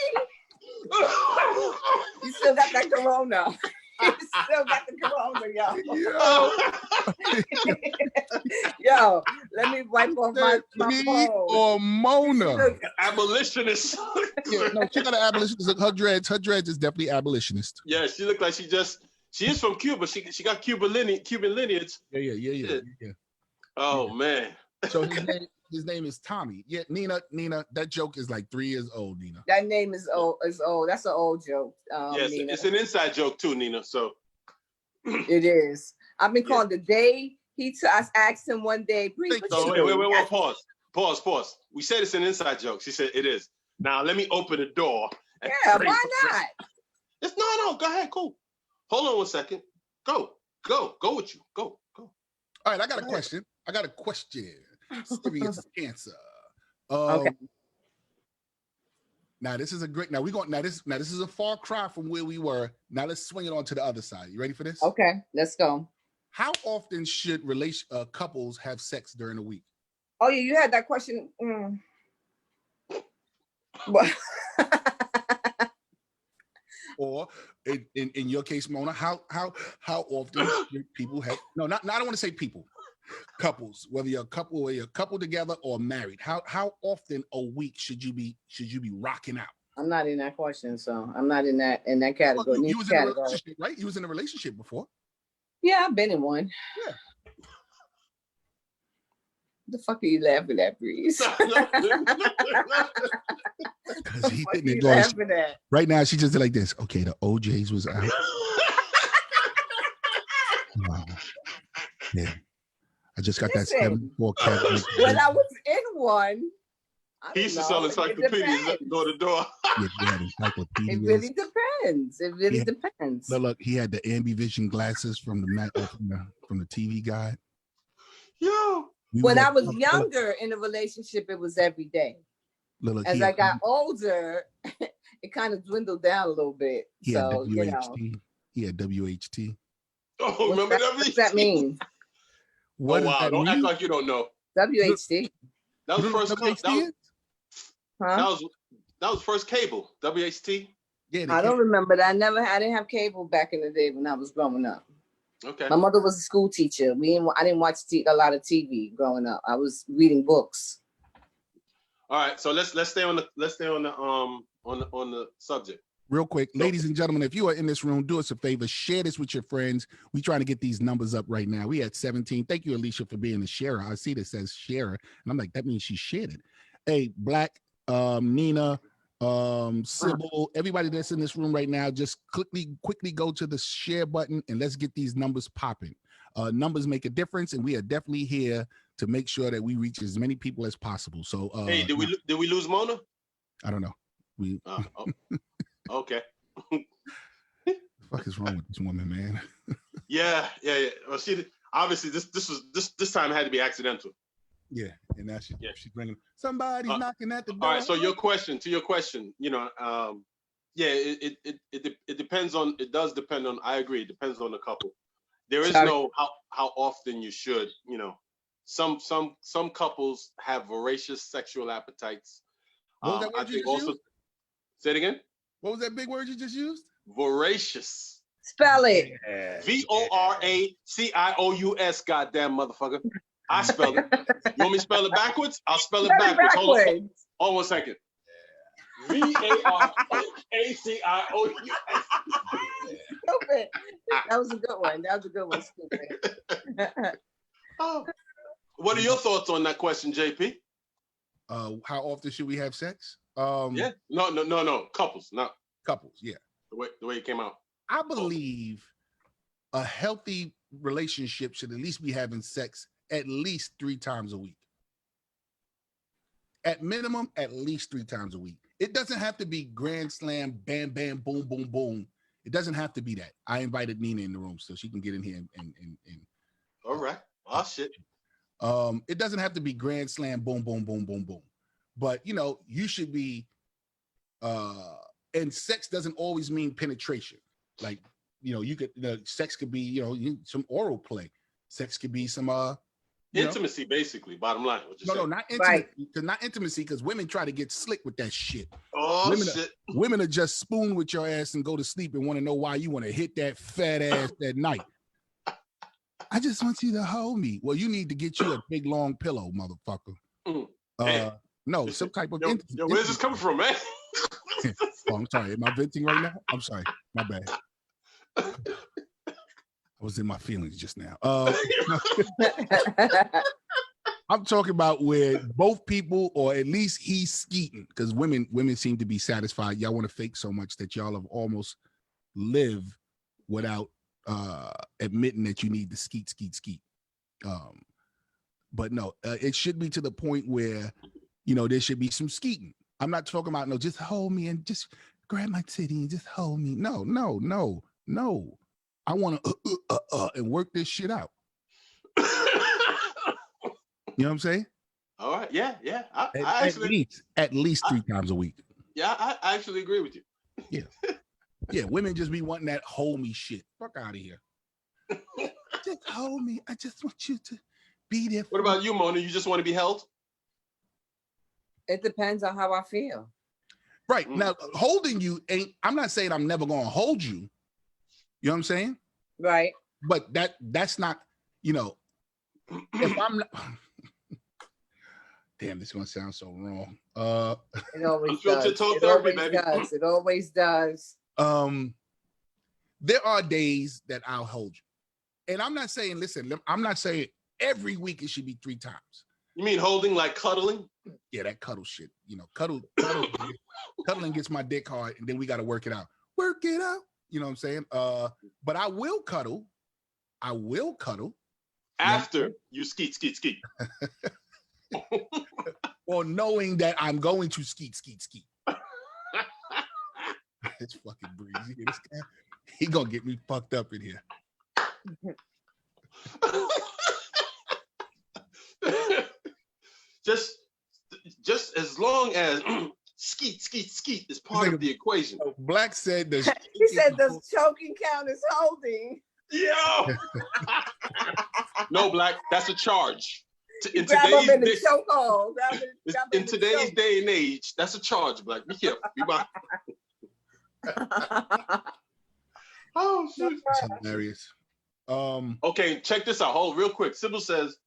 You still got that corona. You still got the corona, yo. Yo, let me wipe off my phone. Or Mona. Abolitionist. Yeah, no, check out the abolitionist. Her dreads is definitely abolitionist. Yeah, she looked like she is from Cuba. She got Cuban lineage. Yeah. Oh man. So his name is Tommy. Yeah, Nina, that joke is like 3 years old, Nina. That name is old. That's an old joke. Yes, Nina. It's an inside joke too, Nina. So It is. I've been calling the day I asked him one day, Bree, what So you wait, doing? pause. We said it's an inside joke. She said it is. Now let me open the door. Yeah, why not? It's no, go ahead, cool. Hold on one second. Go with you. Go. All right, I got a question. Serious cancer. Okay. Now this is a great. Now this is a far cry from where we were. Now let's swing it on to the other side. You ready for this? Okay, let's go. How often should couples have sex during the week? Oh yeah, you had that question. But or in your case, Mona, how often should people have? No, not I don't want to say people. Couples, whether you're a couple together or married, how often a week should you be rocking out? I'm not in that question, so I'm not in that category. Well, you was in a relationship, right? You was in a relationship before. Yeah, I've been in one. Yeah. The fuck are you laughing at, Breeze? Because he didn't go. Right now, she just did like this. Okay, the OJs was out. Yeah. I just got that 74 cabinet. When I was in one, he used to sell encyclopedias door to door. Yeah, encyclopedias. It really depends. Depends. Look, he had the ambivision glasses from the TV guide. Yo. When I was younger in a relationship, it was every day. As I got older, it kind of dwindled down a little bit. He had WHT. Oh, remember WHT? What's that mean? What wow, don't act like you don't know. WHT. That was first. That was first cable. WHT. Yeah, I don't remember that. I didn't have cable back in the day when I was growing up. Okay. My mother was a school teacher. I didn't watch a lot of TV growing up. I was reading books. All right, so let's stay on the subject. Real quick, ladies and gentlemen, if you are in this room, do us a favor, share this with your friends. We're trying to get these numbers up right now. We at 17. Thank you, Alicia, for being a sharer. I see that says sharer, and I'm like, that means she shared it. Hey, Black, Nina, Sybil, everybody that's in this room right now, just quickly go to the share button and let's get these numbers popping. Numbers make a difference, and we are definitely here to make sure that we reach as many people as possible. So, hey, did we lose Mona? I don't know. Okay. What the fuck is wrong with this woman, man? Yeah. Well, she obviously this time it had to be accidental. Yeah, and now she's bringing somebody knocking at the door. All right. So to your question, it depends on. It does depend on. I agree. It depends on the couple. There is no how often you should. Some couples have voracious sexual appetites. What was that word you just used? Say it again. What was that big word you just used? Voracious. Spell it. VORACIOUS. Goddamn motherfucker. I spelled it. You want me to spell it backwards? I'll spell it backwards. Hold on 1 second. VARACIOUS. Stupid. That was a good one. Stupid. What are your thoughts on that question, JP? How often should we have sex? Yeah. No. Couples, not couples. Yeah. The way it came out. I believe a healthy relationship should at least be having sex at least 3 times a week. At minimum, at least 3 times a week. It doesn't have to be grand slam, bam, bam, boom, boom, boom. It doesn't have to be that. I invited Nina in the room so she can get in here and all right. Oh shit. It doesn't have to be grand slam, boom, boom, boom, boom, boom. But you should be and sex doesn't always mean penetration. Like, you could sex could be, some oral play. Sex could be some intimacy, basically, bottom line. No, not intimacy. Right. Not intimacy, because women try to get slick with that shit. Oh, shit. Women are just spoon with your ass and go to sleep and want to know why you want to hit that fat ass that night. I just want you to hold me. Well, you need to get you a big, long pillow, motherfucker. No, some type of intimacy. Where's this coming from, man? Oh, I'm sorry. Am I venting right now? I'm sorry. My bad. I was in my feelings just now. I'm talking about where both people, or at least he's skeeting, because women seem to be satisfied. Y'all want to fake so much that y'all have almost lived without admitting that you need to skeet. But no, it should be to the point where, there should be some skeeting. I'm not talking about, no, just hold me and just grab my titty and just hold me. No. I want to and work this shit out. You know what I'm saying? All right. Yeah. I At least 3 times a week. Yeah, I actually agree with you. Yeah. Women just be wanting that hold me shit. Fuck out of here. Just hold me. I just want you to be there. What about you, Mona? You just want to be held? It depends on how I feel. Right. Now, holding you I'm not saying I'm never going to hold you. You know what I'm saying? Right. But that's not, if I'm not, damn, this is going to sound so wrong. It always does. It always does. There are days that I'll hold you. And I'm not saying every week it should be 3 times. You mean holding like cuddling? Yeah, that cuddle shit. Cuddling gets my dick hard, and then we got to work it out. Work it out. You know what I'm saying? But I will cuddle. After you skeet. Or knowing that I'm going to skeet. It's fucking breezy. This guy, he gonna get me fucked up in here. just as long as skeet is part of the equation. Black said he said the choking count is holding. Yo. No, Black, that's a charge. In today's day and age, that's a charge, Black. Be careful. Oh shit. That's hilarious. Okay, check this out. Hold real quick. Sybil says,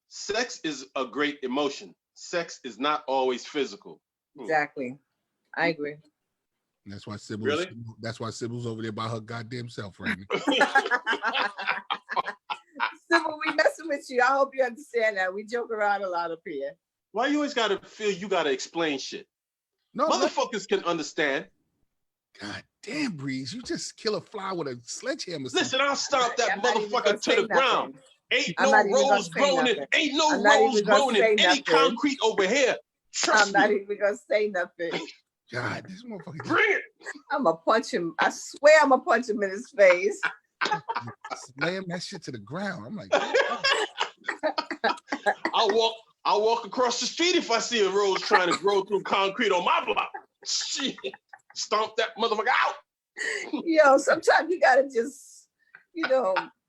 sex is a great emotion. Sex is not always physical. Exactly. I agree. That's why Sybil's really? That's why Sybil's over there by her goddamn self right now. Sybil, we messing with you. I hope you understand that. We joke around a lot up here. Why you always gotta feel you gotta explain shit? No, motherfuckers can understand. God damn, Breeze, you just kill a fly with a sledgehammer. Listen, I'll stomp that motherfucker to the ground. Ain't no rose growing in any concrete over here. I'm not even gonna say nothing. God, this motherfucker. Bring it. I'm gonna punch him. I swear I'm gonna punch him in his face. Slam that shit to the ground. I'm like, I'll walk across the street if I see a rose trying to grow through concrete on my block. Shit. Stomp that motherfucker out. Yo, sometimes you gotta just,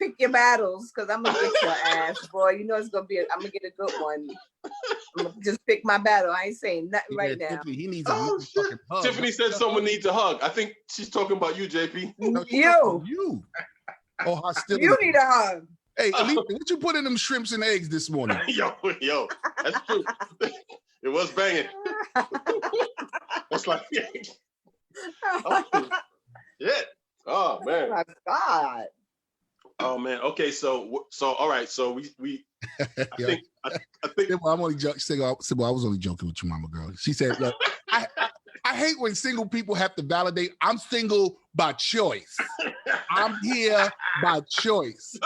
pick your battles, because I'm gonna get your ass, boy. You know it's gonna be. I'm gonna get a good one. I'm gonna just pick my battle. I ain't saying nothing right now. Tiffany, he needs a fucking hug. Tiffany said someone needs a hug. I think she's talking about you, JP. No, you. Oh, hostility. You need a hug. Hey, Alita, what you put in them shrimps and eggs this morning? Yo, that's true. It was banging. That's like, yeah. Oh man. Oh my God. Oh man. Okay, so all right. So we I think I'm only joking. I was only joking with you, mama girl. She said, look, I hate when single people have to validate. I'm single by choice. I'm here by choice.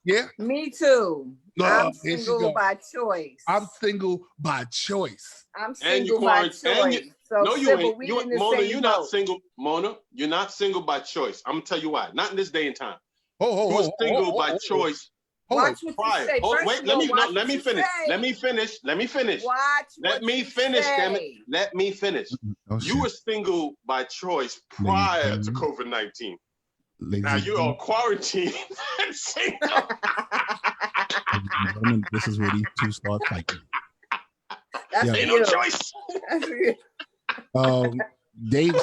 Yeah. Me too. I'm single by choice. I'm single by choice. I'm single by choice. No, you ain't. Mona, you're not single. Mona, you're not single by choice. I'm gonna tell you why. Not in this day and time. You're single by choice. Watch what you say. Wait, let me finish. Let me finish. Watch. Let me finish, damn it. Let me finish. You were single by choice prior to COVID-19. Now you are quarantined and single. This is where these two start fighting. Ain't no choice. Dave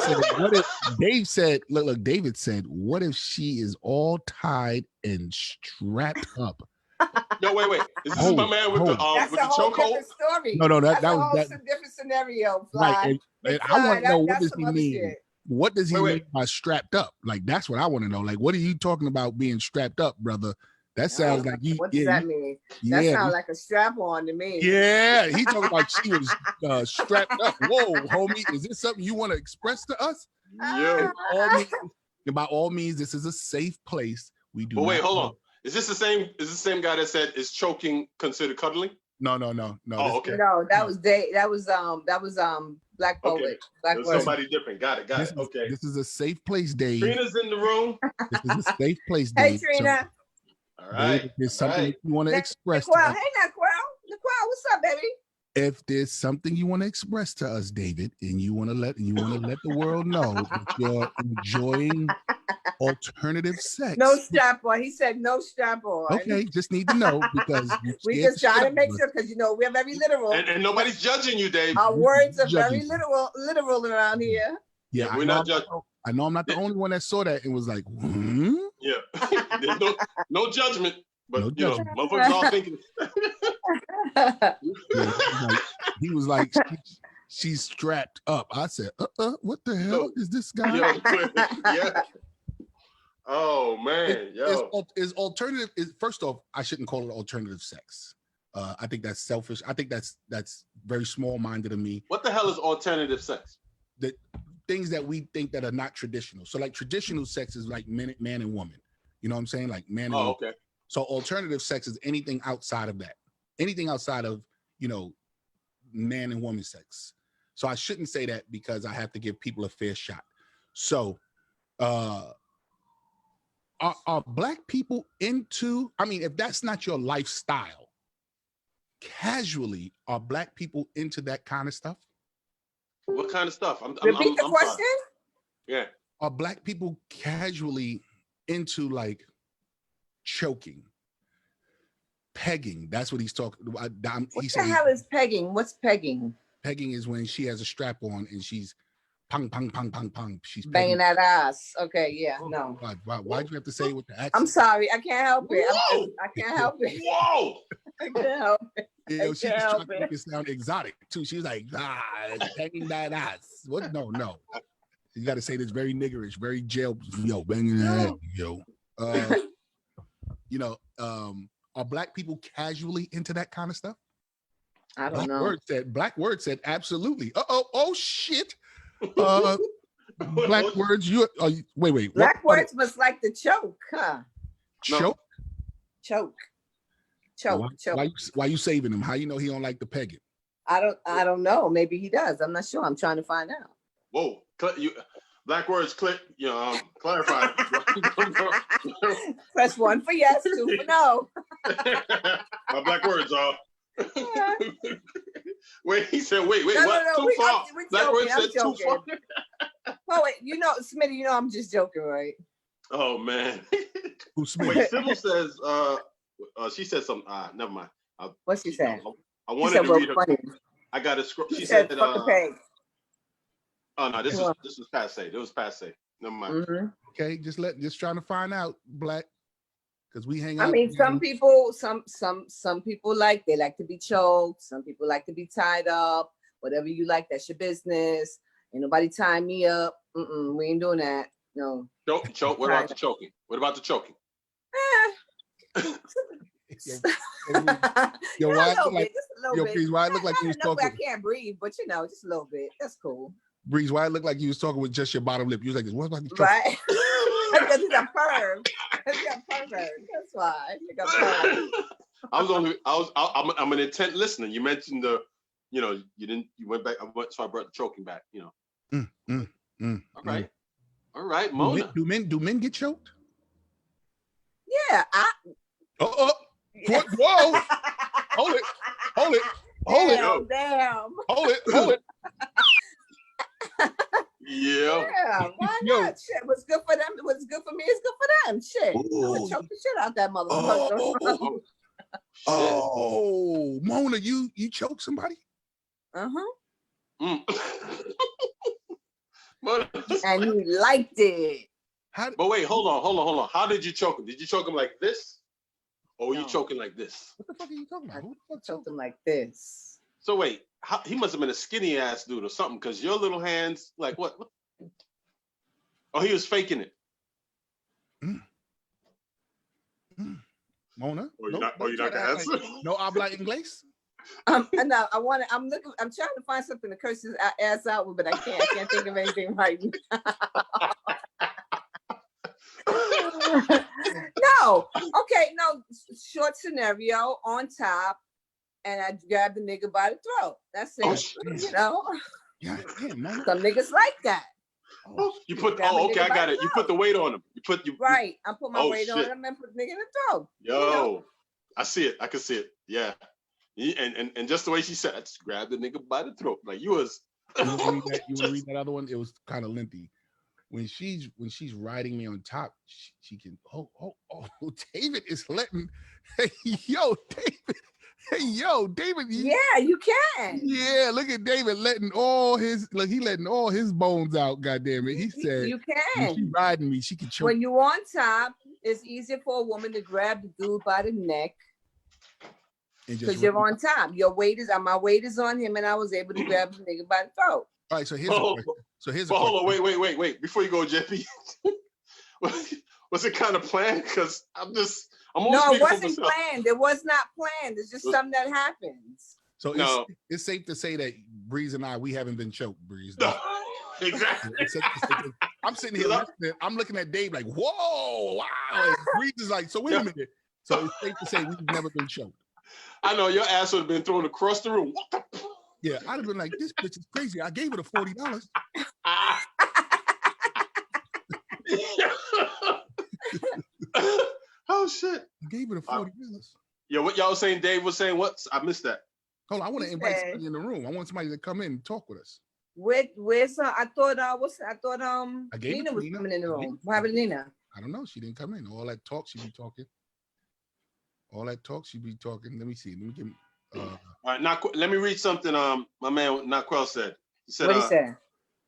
said, look, David said, what if she is all tied and strapped up? No, wait. This is my man with the chokehold. No, that's a different scenario. Right, and I want to know, what does he mean? Shit. What does he mean by strapped up? Like, that's what I want to know. Like, what are you talking about being strapped up, brother? That sounds like you. What does that mean? That sounds like a strap on to me. Yeah, he talking about she was strapped up. Whoa, homie, is this something you want to express to us? Yeah. By all means, this is a safe place We do. But wait, not hold know. on. Is this the same? Is this the same guy that said is choking considered cuddling? No. Oh, okay. No, that was Black Okay. Poet. Black There's Word. somebody different. Got it. Okay. This is a safe place, Dave. Trina's in the room. This is a safe place, Hey, Dave. Trina. All right. Dave, if there's something that you want to express to Naquel. us, Hey, Naquel, what's up, baby? if there's something you want to express to us, David, and you want to let the world know that you're enjoying alternative sex. No strap on. He said no strap on. Okay, just need to know because we just trying to make sure because we're very literal. And nobody's judging you, Dave. Our words are very literal around here. Yeah, we're not judging. I know I'm not the only one that saw that and was like, Yeah. There's no judgment, but No judgment. motherfuckers all thinking. He was like, she's strapped up. I said, what the hell is this guy? Yeah. Oh man, is alternative? First off, I shouldn't call it alternative sex. I think that's selfish. I think that's very small-minded of me. What the hell is alternative sex? The things that we think that are not traditional. So like traditional sex is like man and woman. You know what I'm saying? Like man and woman. Okay. So alternative sex is anything outside of that. Anything outside of, man and woman sex. So I shouldn't say that because I have to give people a fair shot. So are Black people into, if that's not your lifestyle, casually, are Black people into that kind of stuff? What kind of stuff? Repeat the question? Sorry. Yeah. Are Black people casually into like choking, pegging? That's what he's talking about. What the hell is pegging? What's pegging? Pegging is when she has a strap on and she's pong, pong, pong, pong, pong. She's banging that ass. Okay, yeah, no. Why'd you have to say it with the accent? I'm sorry, I can't help it. I can't help it. Whoa! I can't help it. She was trying to make it sound exotic too. She was like, banging that ass. What? No. You got to say this very niggerish, very banging that ass, are Black people casually into that kind of stuff? I don't know. Black Word said absolutely. Oh shit. Black Words, wait. Black Words must like the choke, huh? Choke? Choke. Why you saving him? How you know he don't like the pegging? I don't know. Maybe he does. I'm not sure. I'm trying to find out. Whoa. Black Words, click, clarify. Press 1 for yes, 2 for no. My Black Words are. Wait, he said, wait, no, what? No, too far. Black Words said too far. Oh, wait, Smitty, I'm just joking, right? Oh, man. Who's Smitty? Wait, Sybil says, she said something. Never mind. What's she saying? I wanted to read her. Funny. I got a script. She said, oh, no, this was passe. It was passe. Never mind. Mm-hmm. Okay, just trying to find out, Black, because we hang out. Some people like to be choked. Some people like to be tied up. Whatever you like, that's your business. Ain't nobody tying me up. We ain't doing that. No. Choke. What about the choking? Why it look like you was talking? I can't breathe, but just a little bit. That's cool. Breeze, why it look like you was talking with just your bottom lip? You was like, what about the choke? Right? Because he's a perv. That's why. I'm an intent listener. You mentioned you went back. So I brought the choking back. All right, Mona. Do men get choked? Yeah. Whoa! Hold it! Damn! Hold it! Yeah. Why not? Shit, what's good for them? What's good for me is good for them. Shit. I'm gonna choke the shit out that motherfucker. Mona, you choke somebody? And he liked it. But wait, hold on. How did you choke him? Did you choke him like this? Or were you choking like this? What the fuck are you talking about? I choked him like this. So wait, he must have been a skinny ass dude or something, because your little hands, like what? Oh, he was faking it. Mona? You're not gonna answer? No habla inglés? I'm trying to find something to curse his ass out with, but I can't think of anything right now. No. Okay, no. Short scenario on top, and I grab the nigga by the throat. That's it. Oh, You know, Yeah, Mona. some niggas like that. Oh, you put. Grab a Oh, okay, nigga I by got the it. You put the weight on him. You put you. Right. I put my Oh, weight on shit. him and put the nigga in the throat. Yo, You know? I see it. I can see it. Yeah. And just the way she said, I just grabbed the nigga by the throat. Like you was. You want to read that? You want to read that other one? It was kind of lengthy. When she's riding me on top, she can. Oh, David is letting. Hey, yo, David. Hey, yo, David. Yeah, you can. Yeah, look at David letting all his bones out. God damn it. He said, you when she can. riding me, she can choke. When you on top, it's easier for a woman to grab the dude by the neck because you're on top. My weight is on him, and I was able to grab the nigga by the throat. All right, so here's a question. Hold on, wait. Before you go, JP, was it kind of planned? Because I'm No, it wasn't planned. It was not planned. It's just something that happens. So it's safe to say that Breeze and we haven't been choked, Breeze. No, exactly. I'm sitting here listening. I'm looking at Dave like, whoa, wow. And Breeze is like, so wait a minute. So it's safe to say we've never been choked. I know your ass would have been thrown across the room. Yeah, I'd have been like, this bitch is crazy. I gave her the $40. Oh shit! I gave her the $40. Yeah, what y'all was saying? Dave was saying what? I missed that. Hold on, I want to invite somebody in the room. I want somebody to come in and talk with us. Where's I thought Nina was coming in the room. What happened to Nina? I don't know. She didn't come in. All that talk she be talking. Let me see. Let me give. All right, now let me read something. My man Naquel said. He said. What he said?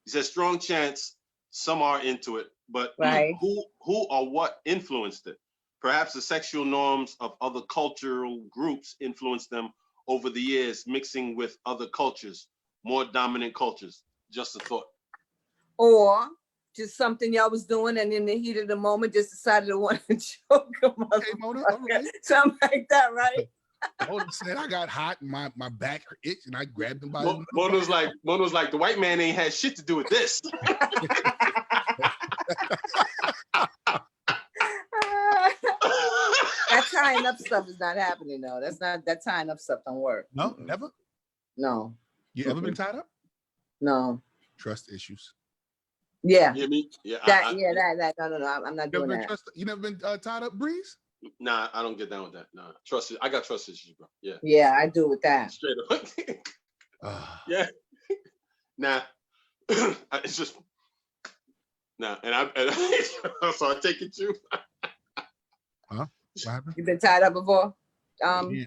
He said, "Strong chance. Some are into it, but right. who or what influenced it? Perhaps the sexual norms of other cultural groups influenced them over the years, mixing with other cultures, more dominant cultures. Just a thought." Or just something y'all was doing, and in the heat of the moment, just decided to want to choke him. Okay, Mona, all right. Something like that, right? Mona said I got hot and my back itched, and I grabbed him by Mona was like, the white man ain't had shit to do with this. That tying up stuff is not happening though. That tying up stuff don't work. No, never. No. You ever been tied up? No. Trust issues. Yeah. You hear me? Yeah. No. I'm not doing that. You never been tied up, Breeze? Nah, I don't get down with that. Nah, I got trust issues, bro. Yeah. Yeah, I do with that. Straight up. Yeah. Nah. It's just. Nah, and so I take it too. Huh? What happened? You been tied up before? JP?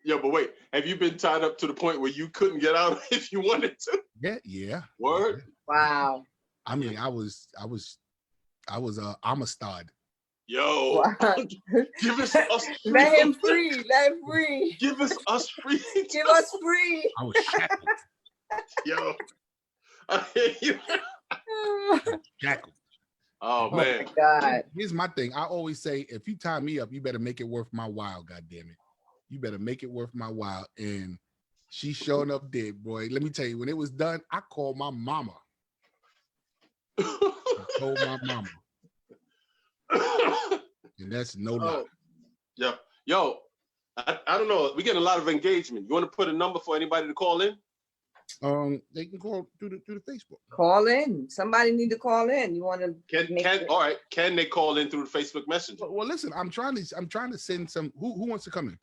Yeah, but wait, have you been tied up to the point where you couldn't get out if you wanted to? Yeah. Word? Wow. I mean, I'm a stud. Yo, wow. Give us freedom. Let him free. Give us free. Give us free. I was shackled. Yo. I hear you. Shackled. Oh man. God. Here's my thing. I always say, if you tie me up, you better make it worth my while. God damn it. You better make it worth my while. And she sure enough did, boy. Let me tell you, when it was done, I called my mama. And that's no lie. Yeah. Yo, I don't know. We're getting a lot of engagement. You want to put a number for anybody to call in? They can call through the Facebook. Call in. Somebody need to call in. You want to? All right. Can they call in through the Facebook Messenger? Well, listen. I'm trying to send some. Who wants to come in?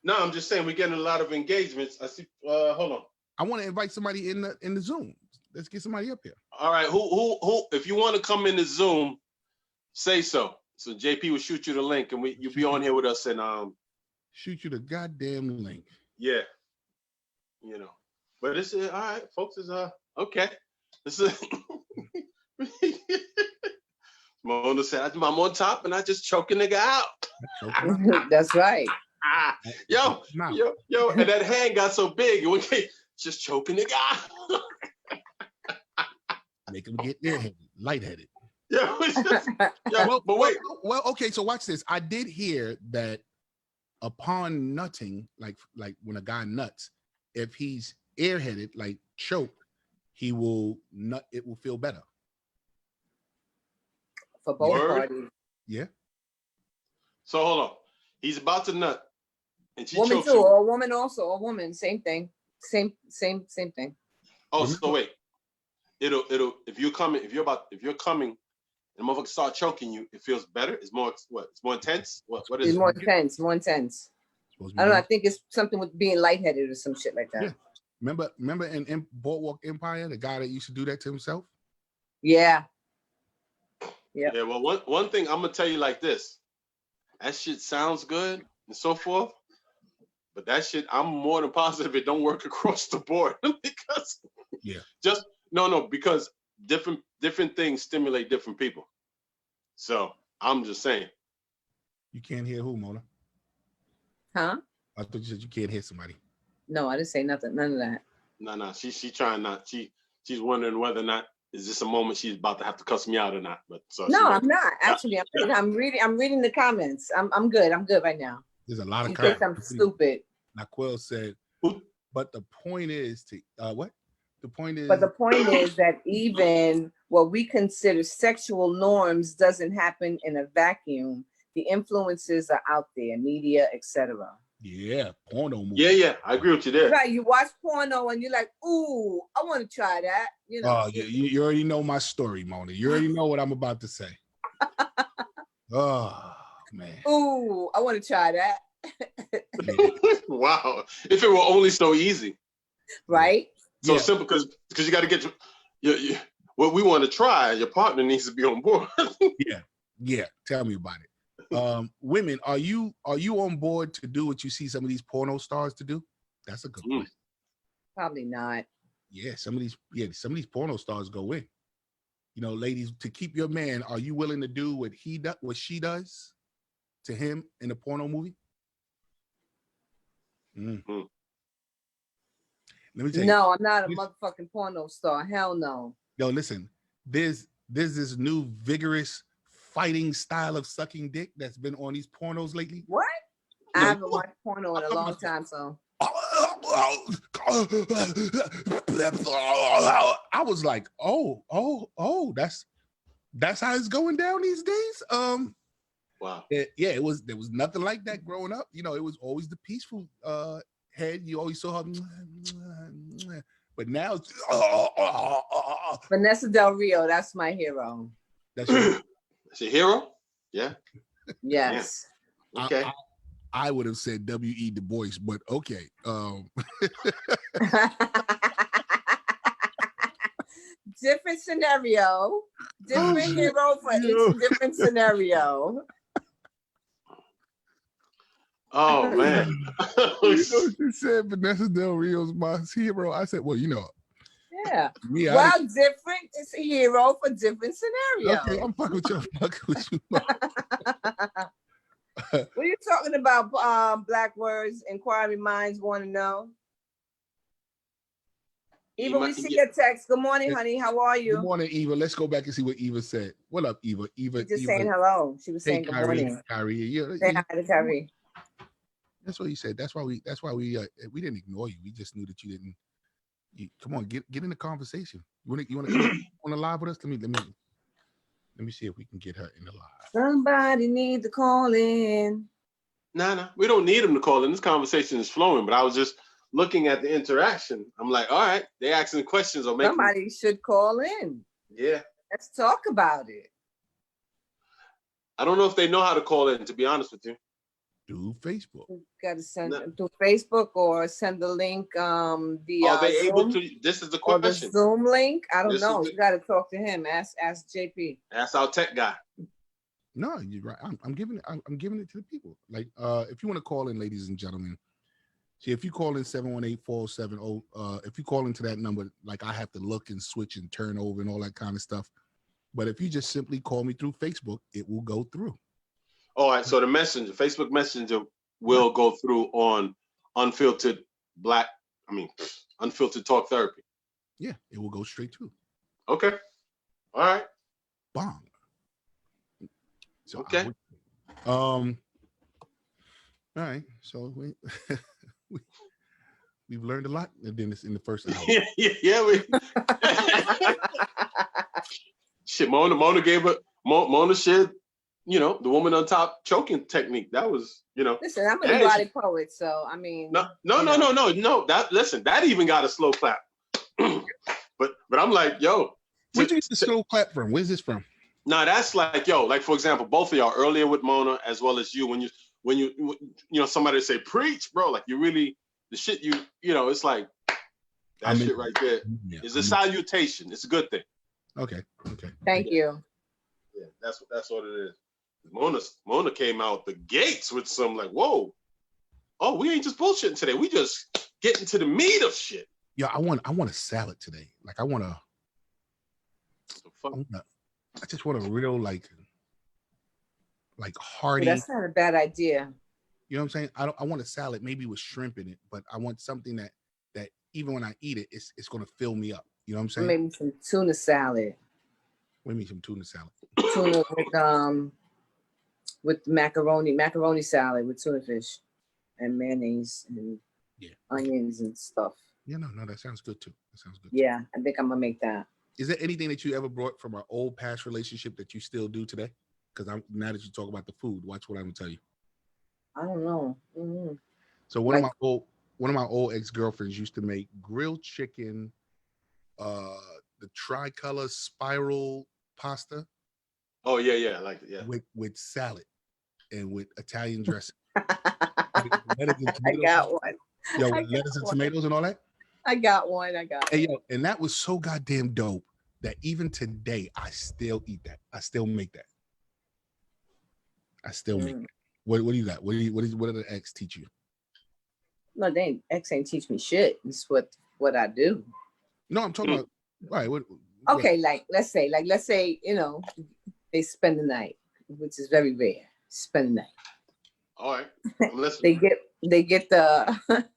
No, I'm just saying we're getting a lot of engagements. I see. Hold on. I want to invite somebody in the Zoom. Let's get somebody up here. All right. Who? If you want to come in the Zoom, say so. So JP will shoot you the link, and you'll be on here with us. And shoot you the goddamn link. Yeah. You know. But it's all right, folks. Is okay. This is Mona said, "I'm on top, and I just choke a nigga out." That's right. Yo, and that hand got so big, it just choking the guy. Make him get airheaded, lightheaded. Yeah, but wait. Well, okay, so watch this. I did hear that upon nutting, like when a guy nuts, if he's airheaded, like choked, he will nut. It will feel better. for both Word? parties. Yeah. So hold on. He's about to nut, and she Woman chokes too, him. or a woman also, a woman, same thing. Same thing. Oh, Remember- so wait. It'll if you're coming and the motherfucker start choking you, it feels better. It's more what? It's more intense. What is It's it? more intense, more intense. Supposed to be I don't know. I more- think it's something with being lightheaded or some shit like that. Yeah. Remember in Boardwalk Empire, the guy that used to do that to himself? Yeah. Yep. Yeah. Well, one thing I'm gonna tell you like this. That shit sounds good and so forth, but that shit I'm more than positive it don't work across the board because because different things stimulate different people. So I'm just saying. You can't hear who, Mona? Huh? I thought you said you can't hear somebody. No, I didn't say nothing. None of that. No. She trying not. She's wondering whether or not is this a moment she's about to have to cuss me out or not. But so No, I'm not. Actually, I'm reading the comments. I'm good. I'm good right now. There's a lot of In case I'm stupid. Naquel said, but the point is to what? The point is. But the point is that even what we consider sexual norms doesn't happen in a vacuum. The influences are out there, media, etc. Yeah, porno movie. Yeah, I agree with you there. Right, you watch porno and you're like, ooh, I want to try that. You know. Oh, you already know my story, Mona. You already know what I'm about to say. Oh man. Ooh, I want to try that. Wow. If it were only so easy. Right? So simple because you got to get your what we want to try, your partner needs to be on board. Yeah. Tell me about it. Women, are you on board to do what you see some of these porno stars to do? That's a good point. Probably not. Yeah, some of these porno stars go in. You know, ladies, to keep your man, are you willing to do what she does to him in a porno movie? Let me tell you. No, I'm not a motherfucking porno star. Hell no. Yo, listen, there's this new vigorous fighting style of sucking dick that's been on these pornos lately. What? I haven't watched porno in a long time, so. I was like, oh, that's how it's going down these days. Wow. There was nothing like that growing up. You know, it was always the peaceful head. You always saw her, but now it's Vanessa Del Rio, that's my hero. That's your hero? Yeah. Yes. Yeah. Okay. I would have said W.E. Du Bois, but okay. Different scenario. Different hero for each different scenario. Oh man. She said Vanessa Del Rio's my hero. I said, well, you know. Yeah. Different is a hero for different scenarios. Okay, I'm fucking with you. What are you talking about? Black words, inquiring minds want to know. Eva, we see your text. Good morning, honey. How are you? Good morning, Eva. Let's go back and see what Eva said. What up, Eva? She's just saying hello. She was saying good morning. Kyrie. Say hi to Kyrie. That's what he said. That's why we didn't ignore you. We just knew that you didn't. Come on, get in the conversation. You want to come on the live with us? Let me see if we can get her in the live. Somebody need to call in. No, we don't need him to call in. This conversation is flowing, but I was just looking at the interaction. I'm like, all right, they asking questions or making. Somebody should call in. Yeah. Let's talk about it. I don't know if they know how to call in, to be honest with you. Through Facebook. You got to send it through Facebook or send the link via Are they Zoom, able to? This is the or the question. Zoom link? I don't know. You got to talk to him. Ask JP. That's our tech guy. No, you're right. I'm giving it to the people. Like, if you want to call in, ladies and gentlemen, see, if you call in 718-470, if you call into that number, like I have to look and switch and turn over and all that kind of stuff. But if you just simply call me through Facebook, it will go through. All right, so the messenger, Facebook Messenger will go through on Unfiltered Talk Therapy. Yeah, it will go straight through. Okay. All right. Bomb. So okay. All right. So we've learned a lot in the first hour. yeah. Shit, Mona gave Mona shared, the woman on top choking technique. That was, Listen, I'm an erotic poet, so I mean. No. That even got a slow clap. but I'm like, yo. Where'd you get the slow clap from? Where's this from? Nah, that's like, like for example, both of y'all earlier with Mona as well as you, when you somebody say preach, bro, like you really the shit it's like that shit right there is a salutation. It's a good thing. Okay. Thank you. Yeah, that's what it is. Mona came out the gates with some like, whoa, oh, we ain't just bullshitting today. We just getting to the meat of shit. Yeah, I want a salad today. Like I just want a real like hearty. Well, that's not a bad idea. You know what I'm saying? I want a salad maybe with shrimp in it, but I want something that even when I eat it, it's gonna fill me up. You know what I'm saying? Maybe some tuna salad. What do you mean some tuna salad? Tuna with macaroni salad with tuna fish and mayonnaise and onions and stuff. Yeah, no, that sounds good too. Yeah, I think I'm gonna make that. Is there anything that you ever brought from our old past relationship that you still do today? Because now that you talk about the food, watch what I'm gonna tell you. I don't know. Mm-hmm. So one of my old ex-girlfriends used to make grilled chicken, the tricolor spiral pasta. Oh yeah, I like it. Yeah, with salad and with Italian dressing. I got one. Yo, with lettuce and tomatoes and all that. I got one. Hey, yo, and that was so goddamn dope that even today I still eat that. I still make that. I still make that. What do you got? What did the ex teach you? No, ex ain't teach me shit. It's what I do. No, I'm talking about. All right. Okay, like let's say, they spend the night, which is very rare. Spend the night. All right. They get the.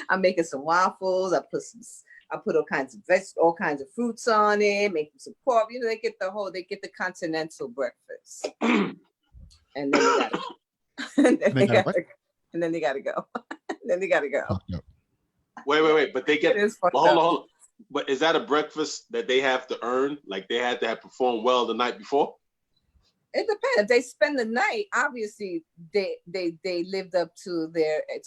I'm making some waffles. I put all kinds of fruits on it. Make them some pork. They get the continental breakfast, and then they gotta go. Then they gotta go. Wait. But they get. Hold on. But is that a breakfast that they have to earn? Like they had to have performed well the night before? It depends. If they spend the night, obviously they lived up to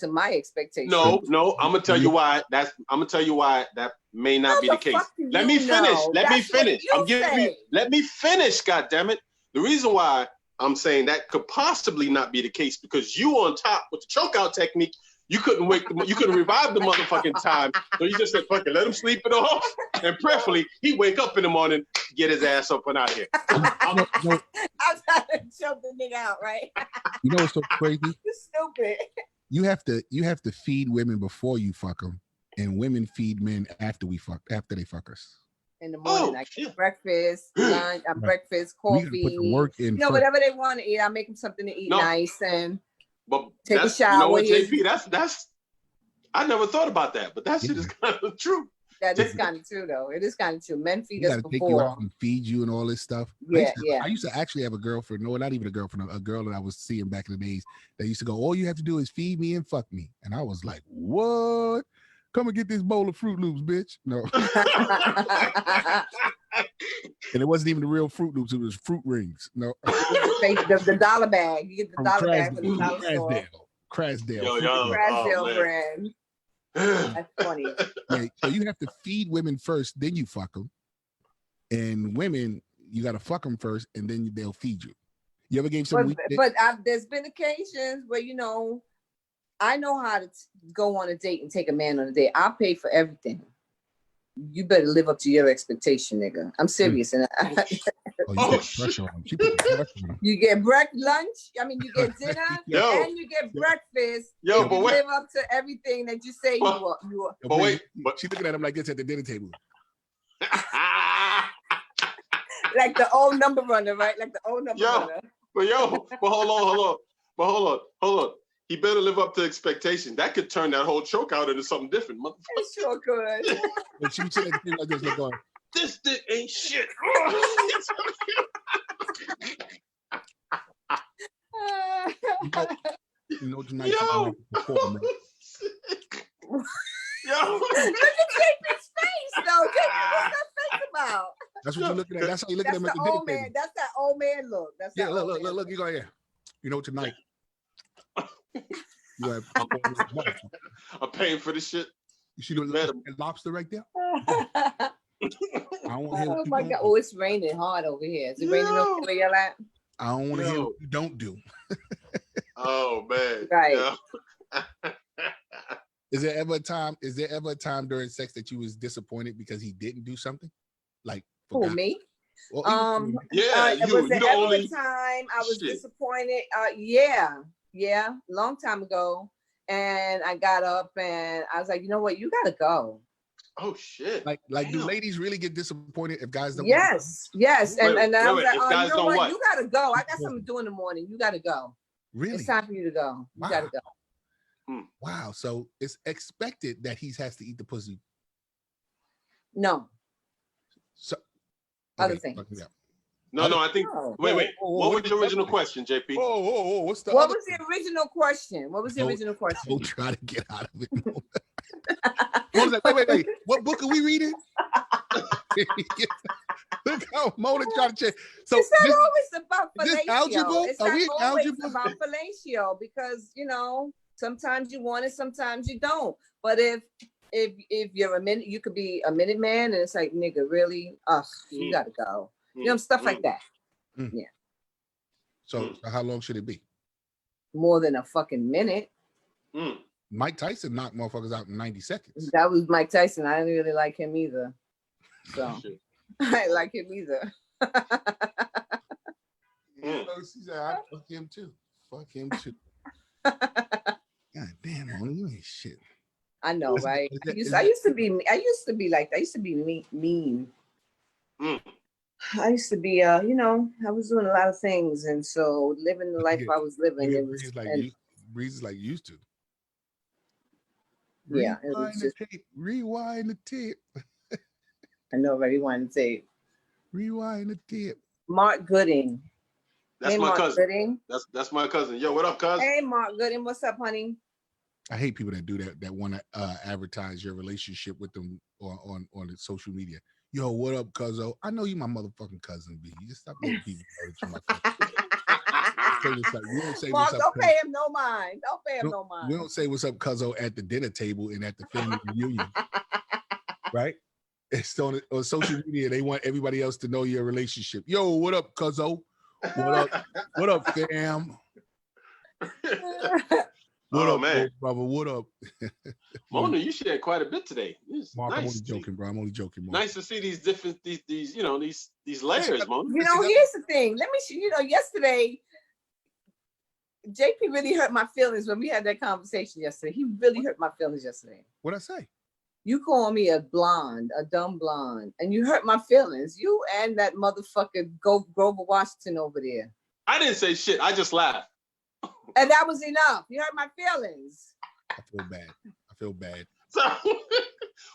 my expectations. No. I'm gonna tell you why. I'm gonna tell you why that may not be the case. Let me finish. Let me finish. God damn it! The reason why I'm saying that could possibly not be the case because you on top with the chokeout technique. You couldn't revive the motherfucking time. So you just said, fuck it, let him sleep it off. And prayerfully, he wake up in the morning, get his ass up and out of here. I'm trying to choke the nigga out, right? You know what's so crazy? You're stupid. You have to feed women before you fuck them, and women feed men after they fuck us. In the morning, I get breakfast, lunch, breakfast, coffee. Put the work in whatever they want to eat. I make them something to eat nice and. But take a shower. You know what, JP? That's I never thought about that, but that shit is kind of true. That is kind of true, though. It is kind of true. Men feed us before. Take you out and feed you and all this stuff. Yeah, I used to actually have a girlfriend. No, not even a girlfriend. A girl that I was seeing back in the days that used to go, all you have to do is feed me and fuck me. And I was like, what? Come and get this bowl of Fruit Loops, bitch. No. And it wasn't even the real Fruit Loops. It was fruit rings. No. the dollar bag. You get the dollar bag from the dollar store. Crasdale. Crasdale brand. That's funny. Yeah, so you have to feed women first, then you fuck them. And women, you got to fuck them first, and then they'll feed you. You ever gave some? But there's been occasions where I know how to go on a date and take a man on a date. I'll pay for everything. You better live up to your expectation, nigga. I'm serious. And you get lunch. I mean, you get dinner and you get breakfast. But wait. Live up to everything that you say you are. But wait, she's looking at him like this at the dinner table. Like the old number runner, right? Like the old number runner. But hold on. He better live up to expectations. That could turn that whole choke out into something different, motherfucker. It sure could. And she would say that like this, like going, this dick ain't shit. Tonight. Yo. Look at JP's face, though. JP, what's that face about? That's what you're looking at. That's how you look at That's him at the the dinner old man. table. That's that old man look. That's Yeah, that look, old look, man look. You go here. You know, tonight. You have, I'm paying for this shit. you see the Madam. lobster right there? look. I don't want to hear Oh what you my don't God. do. Oh, it's raining hard over here. Is it raining over where you're at? I don't want to hear Yo. what you don't do. Oh man. Right. Yeah. Is there ever a time during sex that you was disappointed because he didn't do something? Like Who, forgot? me? Well, Yeah, you Was there the ever only a time I was shit. disappointed? Yeah, long time ago. And I got up and I was like, you know what? You gotta go. Oh shit. like do Damn. ladies really get disappointed if guys don't? Yes. And Wait, I was wait, like, if oh, you guys know don't what? what? You gotta go. I got something to do in the morning. You gotta go. Really? It's time for you to go. You Wow. gotta go. Wow. So it's expected that he has to eat the pussy. No. So Other okay, things. fuck me up. No, I think No. wait. Whoa, What was the original question, JP? Oh, what's the What other was the original question? What was the original question? Don't try to get out of it. Mona's like, wait. What book are we reading? Look how Mona trying to change. So It's not this, always about is this fellatio. algebra? It's Are not we in always algebra? about fellatio because sometimes you want it, sometimes you don't. But if you're a minute, you could be a minute man, and it's like, nigga, really? You gotta go. Stuff like that. Mm. Yeah. So how long should it be? More than a fucking minute. Mike Tyson knocked motherfuckers out in 90 seconds. That was Mike Tyson. I didn't really like him either. So I didn't like him either. She said, I fuck him too. God damn, Mona, you ain't shit. I know, right? I used to be like that. I used to be mean. I used to be, I was doing a lot of things, and so living the life I was living, it was Breeze is like used to. Yeah, it was just Rewind the tape. I know, right? Rewind the tape. Rewind the tape. Mark Gooding. That's my cousin. Gooding. That's my cousin. Yo, what up, cuz? Hey, Mark Gooding. What's up, honey? I hate people that do that want to advertise your relationship with them on the social media. Yo, what up, cuzzo? I know you my motherfucking cousin, B. You just stop letting people know that you're my cousin. Mark, don't pay him no mind. Don't pay him no mind. We don't say what's up, cuzzo, at the dinner table and at the family reunion. Right? It's on social media. They want everybody else to know your relationship. Yo, what up, cuzzo? What up, fam? What up, man, brother? What up? Mona, you shared quite a bit today. Mark, nice. I'm only joking, bro. I'm only joking, Mark. Nice to see these different these layers, Mona. Here's the thing. Let me show yesterday, JP really hurt my feelings when we had that conversation yesterday. He really hurt my feelings yesterday. What'd I say? You call me a dumb blonde, and you hurt my feelings. You and that motherfucker Grover Washington over there. I didn't say shit. I just laughed. And that was enough. You hurt my feelings. I feel bad. So,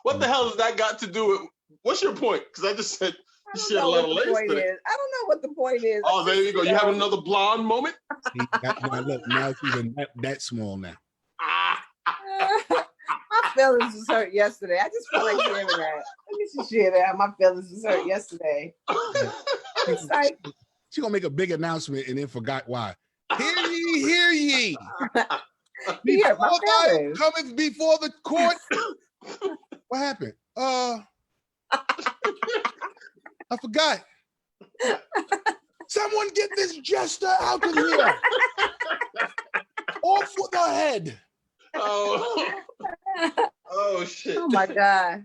what the hell has that got to do with? What's your point? Because I just said you shared a lot of layers today. I don't know what the point is. Oh, there you go. You having another blonde moment? See, now it's even that small now. My feelings was hurt yesterday. I just feel like sharing that. Let me just share that. My feelings was hurt yesterday. It's like she gonna make a big announcement and then forgot why. Hear ye. Before God cometh before the court. What happened? I forgot. Someone get this jester out of here. Off with her head. Oh shit. Oh my God.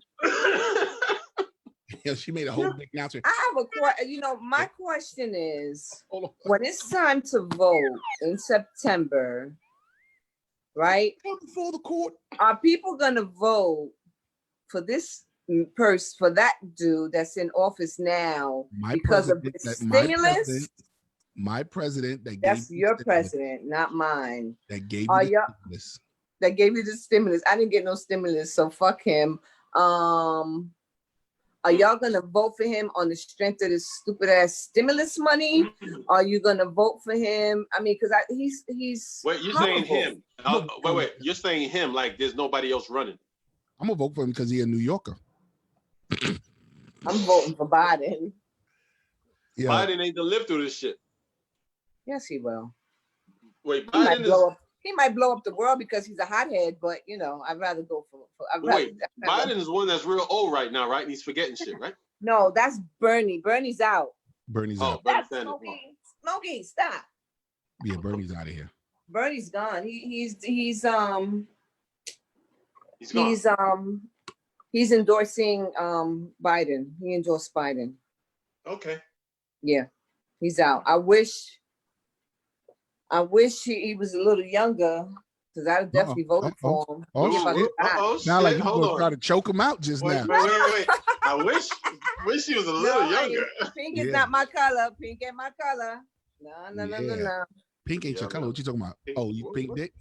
She made a whole big announcement. I have a question. My question is, when it's time to vote in September, right? Before the court. Are people gonna vote for this person, for that dude that's in office now because of the stimulus? My president that's your president, not mine. That gave you the stimulus. That gave you the stimulus. I didn't get no stimulus, so fuck him. Are y'all gonna vote for him on the strength of this stupid ass stimulus money? Are you gonna vote for him? I mean, because he's. Wait, you're saying him? Wait. You're saying him like there's nobody else running. I'm gonna vote for him because he's a New Yorker. I'm voting for Biden. Yeah. Biden ain't gonna live through this shit. Yes, he will. Wait, He might Biden is. blow up. He might blow up the world because he's a hothead, but I'd rather go for Wait, Biden is one that's real old right now, right? And he's forgetting shit, right? No, that's Bernie. Bernie's out. Bernie's Oh, out. Bernie Stop, Sanders. Smokey, stop. Yeah, Bernie's out of here. Bernie's gone. He's He's gone. he's endorsing Biden. He endorsed Biden. Okay. Yeah, he's out. I wish he was a little younger, because I definitely voted for him. Oh, shit. Sound like you gonna try to choke him out just now. Wait. I wish he was a little younger. Pink is not my color. Pink ain't my color. No. Pink ain't your color. What you talking about? Oh, you pink dick?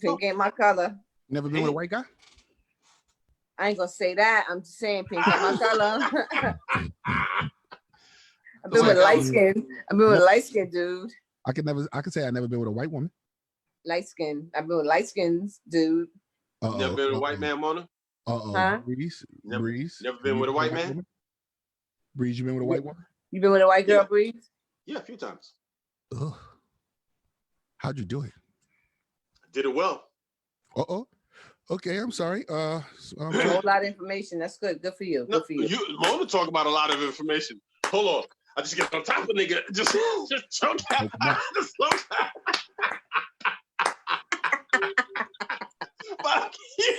Pink ain't my color. Never been with a white guy? I ain't gonna say that. I'm just saying pink ain't my color. I've been with light skin. I've been with a light skin dude. I could say I never been with a white woman. Light skin. I've been with light skins dude. Never been with a white man, Mona? Huh? Breeze. Never been with a white man? Woman? Breeze, you been with a white woman? You been with a white girl, Breeze? Yeah, a few times. Ugh. How'd you do it? I did it well. Okay, I'm sorry. A whole lot of information. That's good. Good for you. Good for you. Mona talk about a lot of information. Hold on. I just get on top of nigga. Just choke out. Just slow down. Fuck you.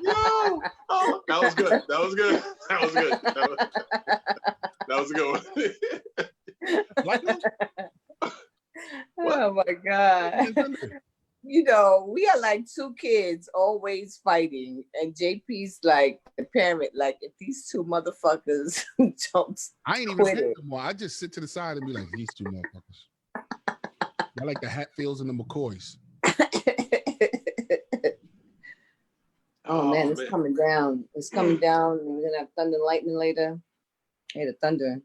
Yo. Oh, that was good. That was good. That was a good one. Oh my God. We are like two kids always fighting, and JP's like the parent. Like, if these two motherfuckers don't I ain't even say no more. I just sit to the side and be like, these two motherfuckers. I like the Hatfields and the McCoys. Oh man, it's coming down. It's coming down. We're gonna have thunder and lightning later. Hey, the thunder.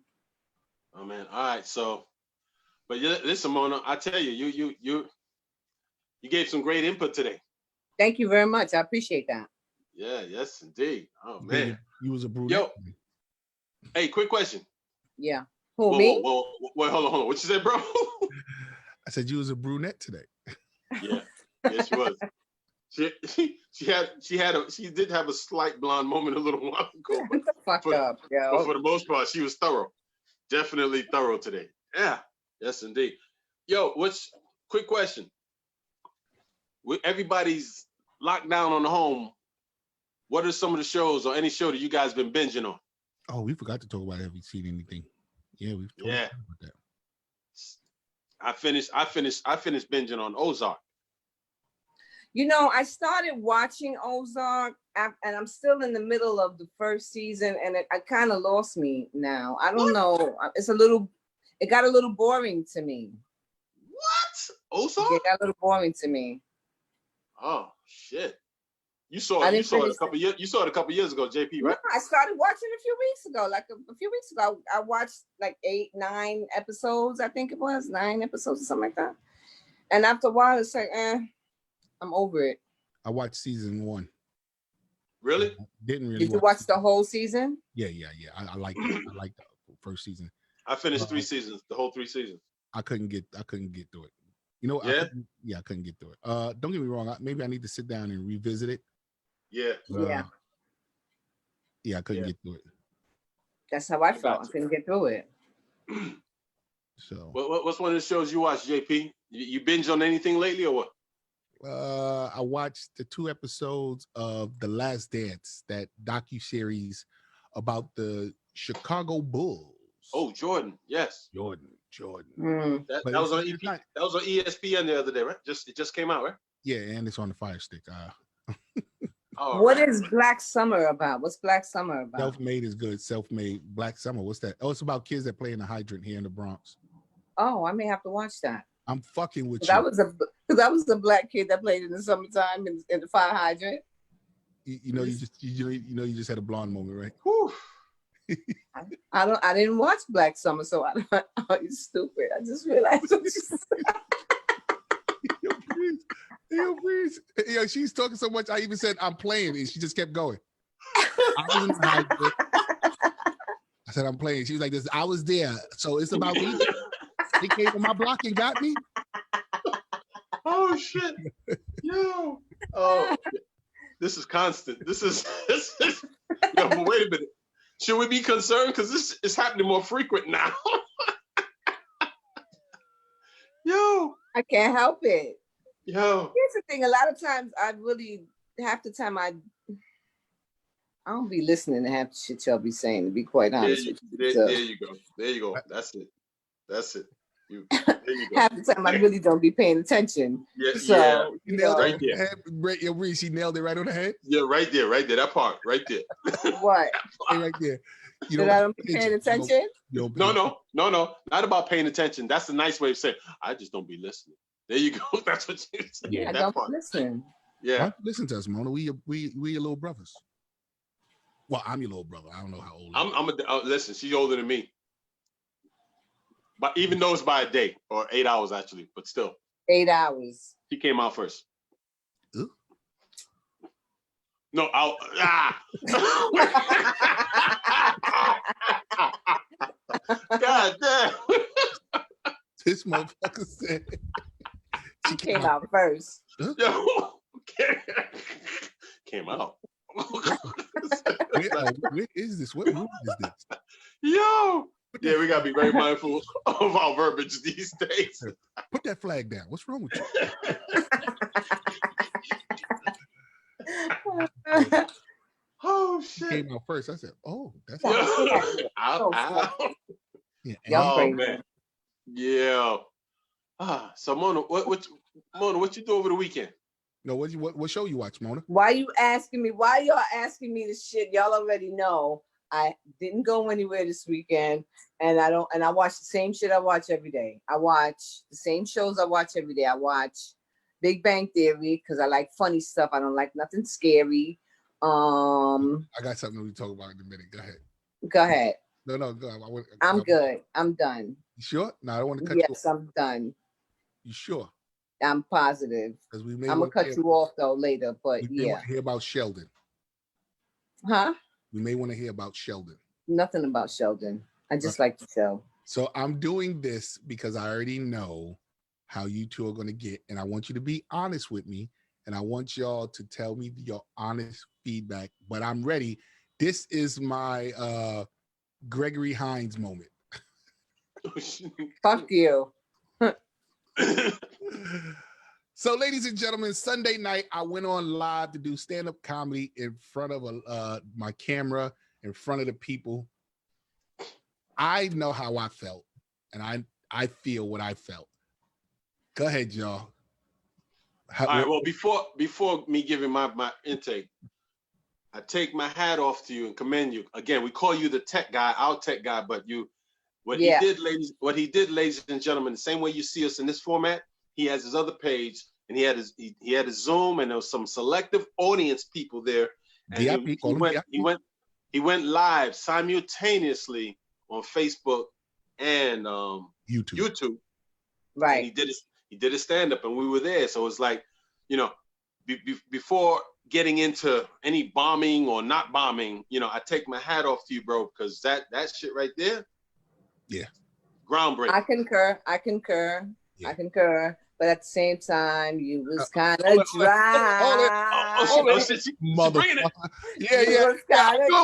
Oh man. All right. So, but listen, Mona, I tell you, you gave some great input today. Thank you very much. I appreciate that. Yeah. Yes, indeed. Oh man. You was a brunette. Yo. Hey, quick question. Yeah. Who, me? Wait, hold on. What you said, bro? I said you was a brunette today. Yeah. Yes, she was. She did have a slight blonde moment a little while ago. What the fuck up, yo? But for the most part, she was thorough. Definitely thorough today. Yeah. Yes, indeed. Yo, quick question. Everybody's locked down on the home. What are some of the shows or any show that you guys been binging on? Oh, we forgot to talk about have you seen anything? Yeah, we've talked about that. I finished binging on Ozark. I started watching Ozark, and I'm still in the middle of the first season, and it kind of lost me now. I don't know. It got a little boring to me. What? Ozark? It got a little boring to me. Oh shit! You saw it a couple years. You saw it a couple years ago, JP, right? I started watching a few weeks ago. Like a few weeks ago, I watched like 8-9 episodes. I think it was 9 episodes or something like that. And after a while, it's like, I'm over it. I watched season 1. Really? Didn't really. Did you watch the whole season? Yeah. I liked it. I liked the first season. I finished 3 seasons, the whole 3 seasons. I couldn't get through it. I couldn't get through it. Don't get me wrong. Maybe I need to sit down and revisit it. Yeah. I couldn't get through it. That's how I felt. I couldn't get through it. So, what's one of the shows you watch, JP? You binge on anything lately or what? I watched the 2 episodes of The Last Dance, that docuseries about the Chicago Bulls. Oh, Jordan, yes. Jordan. That was on ESPN the other day, right? It just came out, right? Yeah, and it's on the Fire Stick. What is Black Summer about? What's Black Summer about? Self-Made is good. Self-Made. Black Summer. What's that? Oh, it's about kids that play in the hydrant here in the Bronx. Oh, I may have to watch that. I'm fucking with you. That was the black kid that played in the summertime in the fire hydrant. You just had a blonde moment, right? Whew. I didn't watch Black Summer, so you're stupid. I just realized. Yo, please. Yo, she's talking so much. I even said I'm playing, and she just kept going. I was in the high school. I said, I'm playing. She was like this. I was there. So it's about me. They came on my block and got me. Oh shit. Yo. Oh, this is constant. This is yo, but wait a minute. Should we be concerned? Because this is happening more frequent now. Yo. I can't help it. Yo. Here's the thing. A lot of times half the time I don't be listening to half the shit y'all be saying, to be quite honest with you. There you go. There you go. That's it. There you go. Half the time I really don't be paying attention. Yeah, so, yeah. You know, Right there. Yo, Reese, she nailed it right on the head. Yeah, right there. That part, right there. What? Right there. You that I don't be paying attention? No. Not about paying attention. That's a nice way of saying, I just don't be listening. There you go. That's what you say. Yeah, I don't listen. Yeah. Listen to us, Mona. We your little brothers. Well, I'm your little brother. I don't know how old. Listen, she's older than me. But even though it's by a day or 8 hours actually, but still. 8 hours. She came out first. Ooh. No, God damn. This motherfucker said she came out first. Yo, came out. Where is this? What movie is this? Yo. Yeah, we gotta be very mindful of our verbiage these days. Put that flag down. What's wrong with you? Oh shit! Came out first. I said, "Oh, that's." Yeah. Oh man. Yeah. So Mona, what you do over the weekend? No, what show you watch, Mona? Why y'all asking me this shit? Y'all already know. I didn't go anywhere this weekend, and I watch the same shit I watch every day. I watch the same shows I watch every day. I watch Big Bang Theory because I like funny stuff. I don't like nothing scary. I got something we talk about in a minute. Go ahead. No, go. I'm good. I'm done. You sure? No, I don't want to cut you off. Yes, I'm done. You sure? I'm positive. I'm gonna cut you off though later, but we may want to hear about Sheldon. Huh? We may want to hear about Sheldon. Nothing about Sheldon. I just like the show. So I'm doing this because I already know how you two are going to get, and I want you to be honest with me, and I want y'all to tell me your honest feedback. But I'm ready. This is my Gregory Hines moment. Fuck you. So, ladies and gentlemen, Sunday night, I went on live to do stand-up comedy in front of my camera, in front of the people. I know how I felt, and I feel what I felt. Go ahead, y'all. All right, well, before me giving my intake, I take my hat off to you and commend you. Again, we call you the tech guy, our tech guy, but what he did, ladies and gentlemen, the same way you see us in this format, he has his other page, and he had his Zoom, and there was some selective audience people there. And he went live simultaneously on Facebook and YouTube. Right. And he did a stand-up, and we were there. So it's like, before getting into any bombing or not bombing, I take my hat off to you, bro, because that shit right there. Yeah. Groundbreaking. I concur. Yeah. I concur. But at the same time, you was kind of dry. Motherfucker. Yeah. I knew it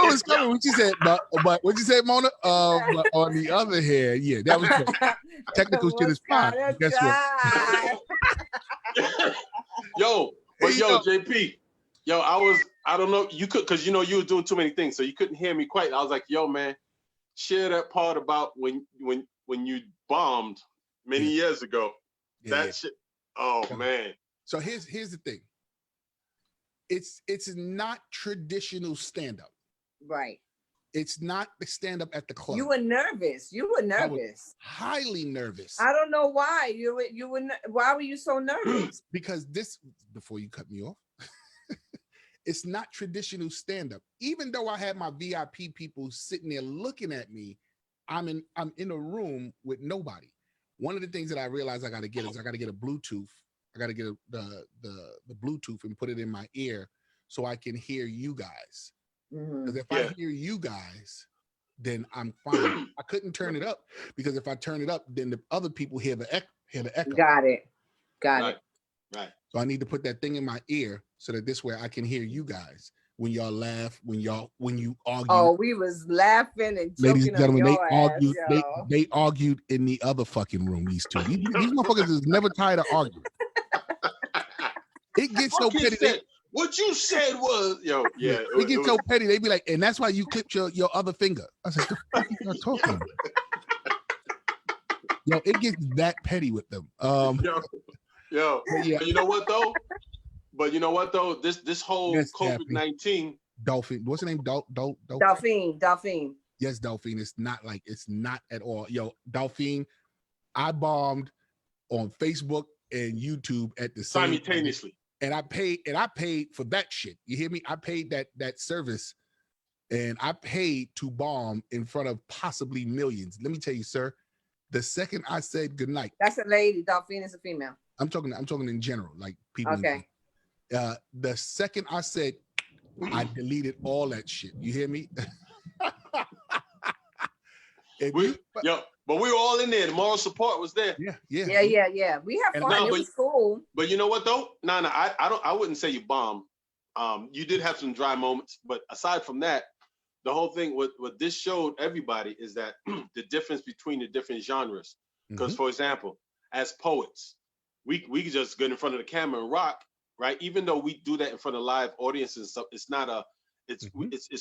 was coming. What you said, but what you say, Mona? But on the other hand, yeah, that was good. Technical shit is fine. Guess what? Yo, JP. Yo, I don't know, you could, because you were doing too many things, so you couldn't hear me quite. I was like, yo, man, share that part about when you bombed many years ago. Shit. Oh man. So here's the thing. It's not traditional stand-up. Right. It's not the stand-up at the club. You were nervous. I was highly nervous. I don't know why. Why were you so nervous? Because before you cut me off, it's not traditional stand-up. Even though I had my VIP people sitting there looking at me, I'm in a room with nobody. One of the things that I realized I got to get a Bluetooth. I got to get the Bluetooth and put it in my ear so I can hear you guys. Mhm. Because if I hear you guys, then I'm fine. I couldn't turn it up because if I turn it up, then the other people hear the echo. Got it. Right. So I need to put that thing in my ear so that this way I can hear you guys when y'all laugh, when you argue. Oh, we was laughing and Ladies and joking gentlemen, on they your argued. ass, yo. They argued in the other fucking room. These two. These motherfuckers is never tired of arguing. It gets so petty. What you said was, yo, yeah. It gets so petty. They be like, and that's why you clipped your other finger. I was like, the fuck you guys talking about? Yo, it gets that petty with them. Yo. Yeah. But you know what though? This whole COVID-19. Dolphin. What's the name? Dolphin. Yes, Dolphin. It's not at all. Yo, Dolphin, I bombed on Facebook and YouTube at the same simultaneously. time. And I paid for that shit. You hear me? I paid that service, and I paid to bomb in front of possibly millions. Let me tell you, sir, the second I said goodnight. That's a lady. Dolphin is a female. I'm talking in general, like people. Okay. The second I said, I deleted all that shit. You hear me? But we were all in there. The moral support was there. Yeah. We have fun. It was cool. But you know what though? No, I wouldn't say you bombed. You did have some dry moments, but aside from that, the whole thing what this showed everybody is that the difference between the different genres. Because for example, as poets, we could just get in front of the camera and rock, right? Even though we do that in front of live audiences and stuff, it's not it's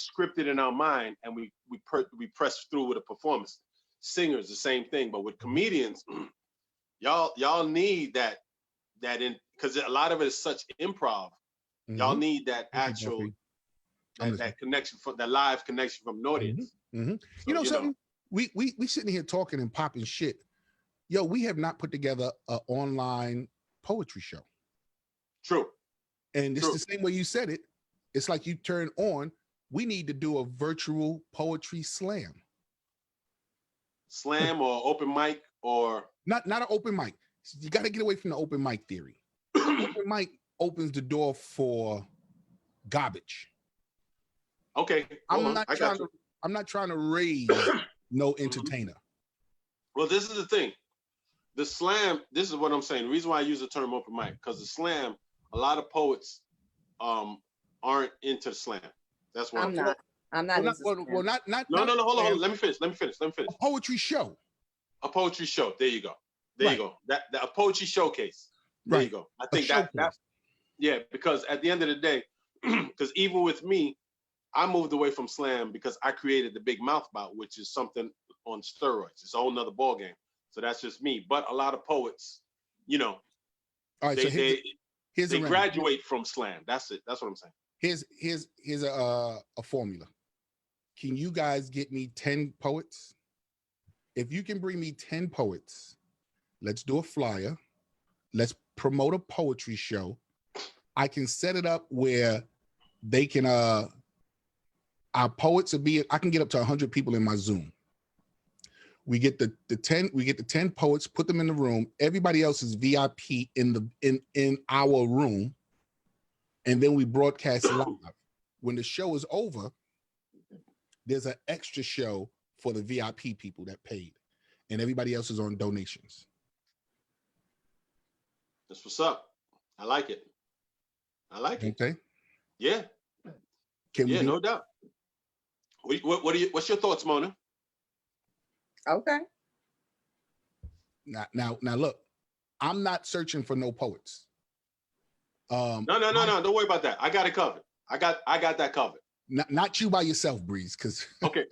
scripted in our mind, and we press through with a performance. Singers, the same thing, but with comedians, y'all need that in, because a lot of it is such improv. Y'all need that actual that connection from that live connection from an audience. So, you know something? We sitting here talking and popping shit. Yo, we have not put together an online poetry show. True. And it's the same way you said it. It's like you turn on. We need to do a virtual poetry slam. Slam or open mic or not an open mic. You got to get away from the open mic theory. Open mic opens the door for garbage. Okay, I'm not trying to raise no entertainer. Well, this is the thing. The slam. This is what I'm saying. The reason why I use the term open mic, because the slam, a lot of poets aren't into the slam. That's why I'm not. I'm not. No. Hold on. Let me finish. A poetry show. A poetry show. There you go. There you go. That a poetry showcase. There you go. I think that because at the end of the day, because even with me, I moved away from slam because I created the big mouth bout, which is something on steroids. It's a whole nother ball game. So that's just me. But a lot of poets, all right, they graduate from slam. That's it. That's what I'm saying. Here's a formula. Can you guys get me 10 poets? If you can bring me 10 poets, let's do a flyer. Let's promote a poetry show. I can set it up where they can our poets I can get up to 100 people in my Zoom. We get the 10 poets, put them in the room. Everybody else is VIP in our room. And then we broadcast live. When the show is over, there's an extra show for the VIP people that paid, and everybody else is on donations. That's what's up. I like it. Okay. Yeah. No doubt. What's your thoughts, Mona? Okay. Now look, I'm not searching for no poets. No. Don't worry about that. I got it covered. I got that covered. Not you by yourself, Breeze. Because okay.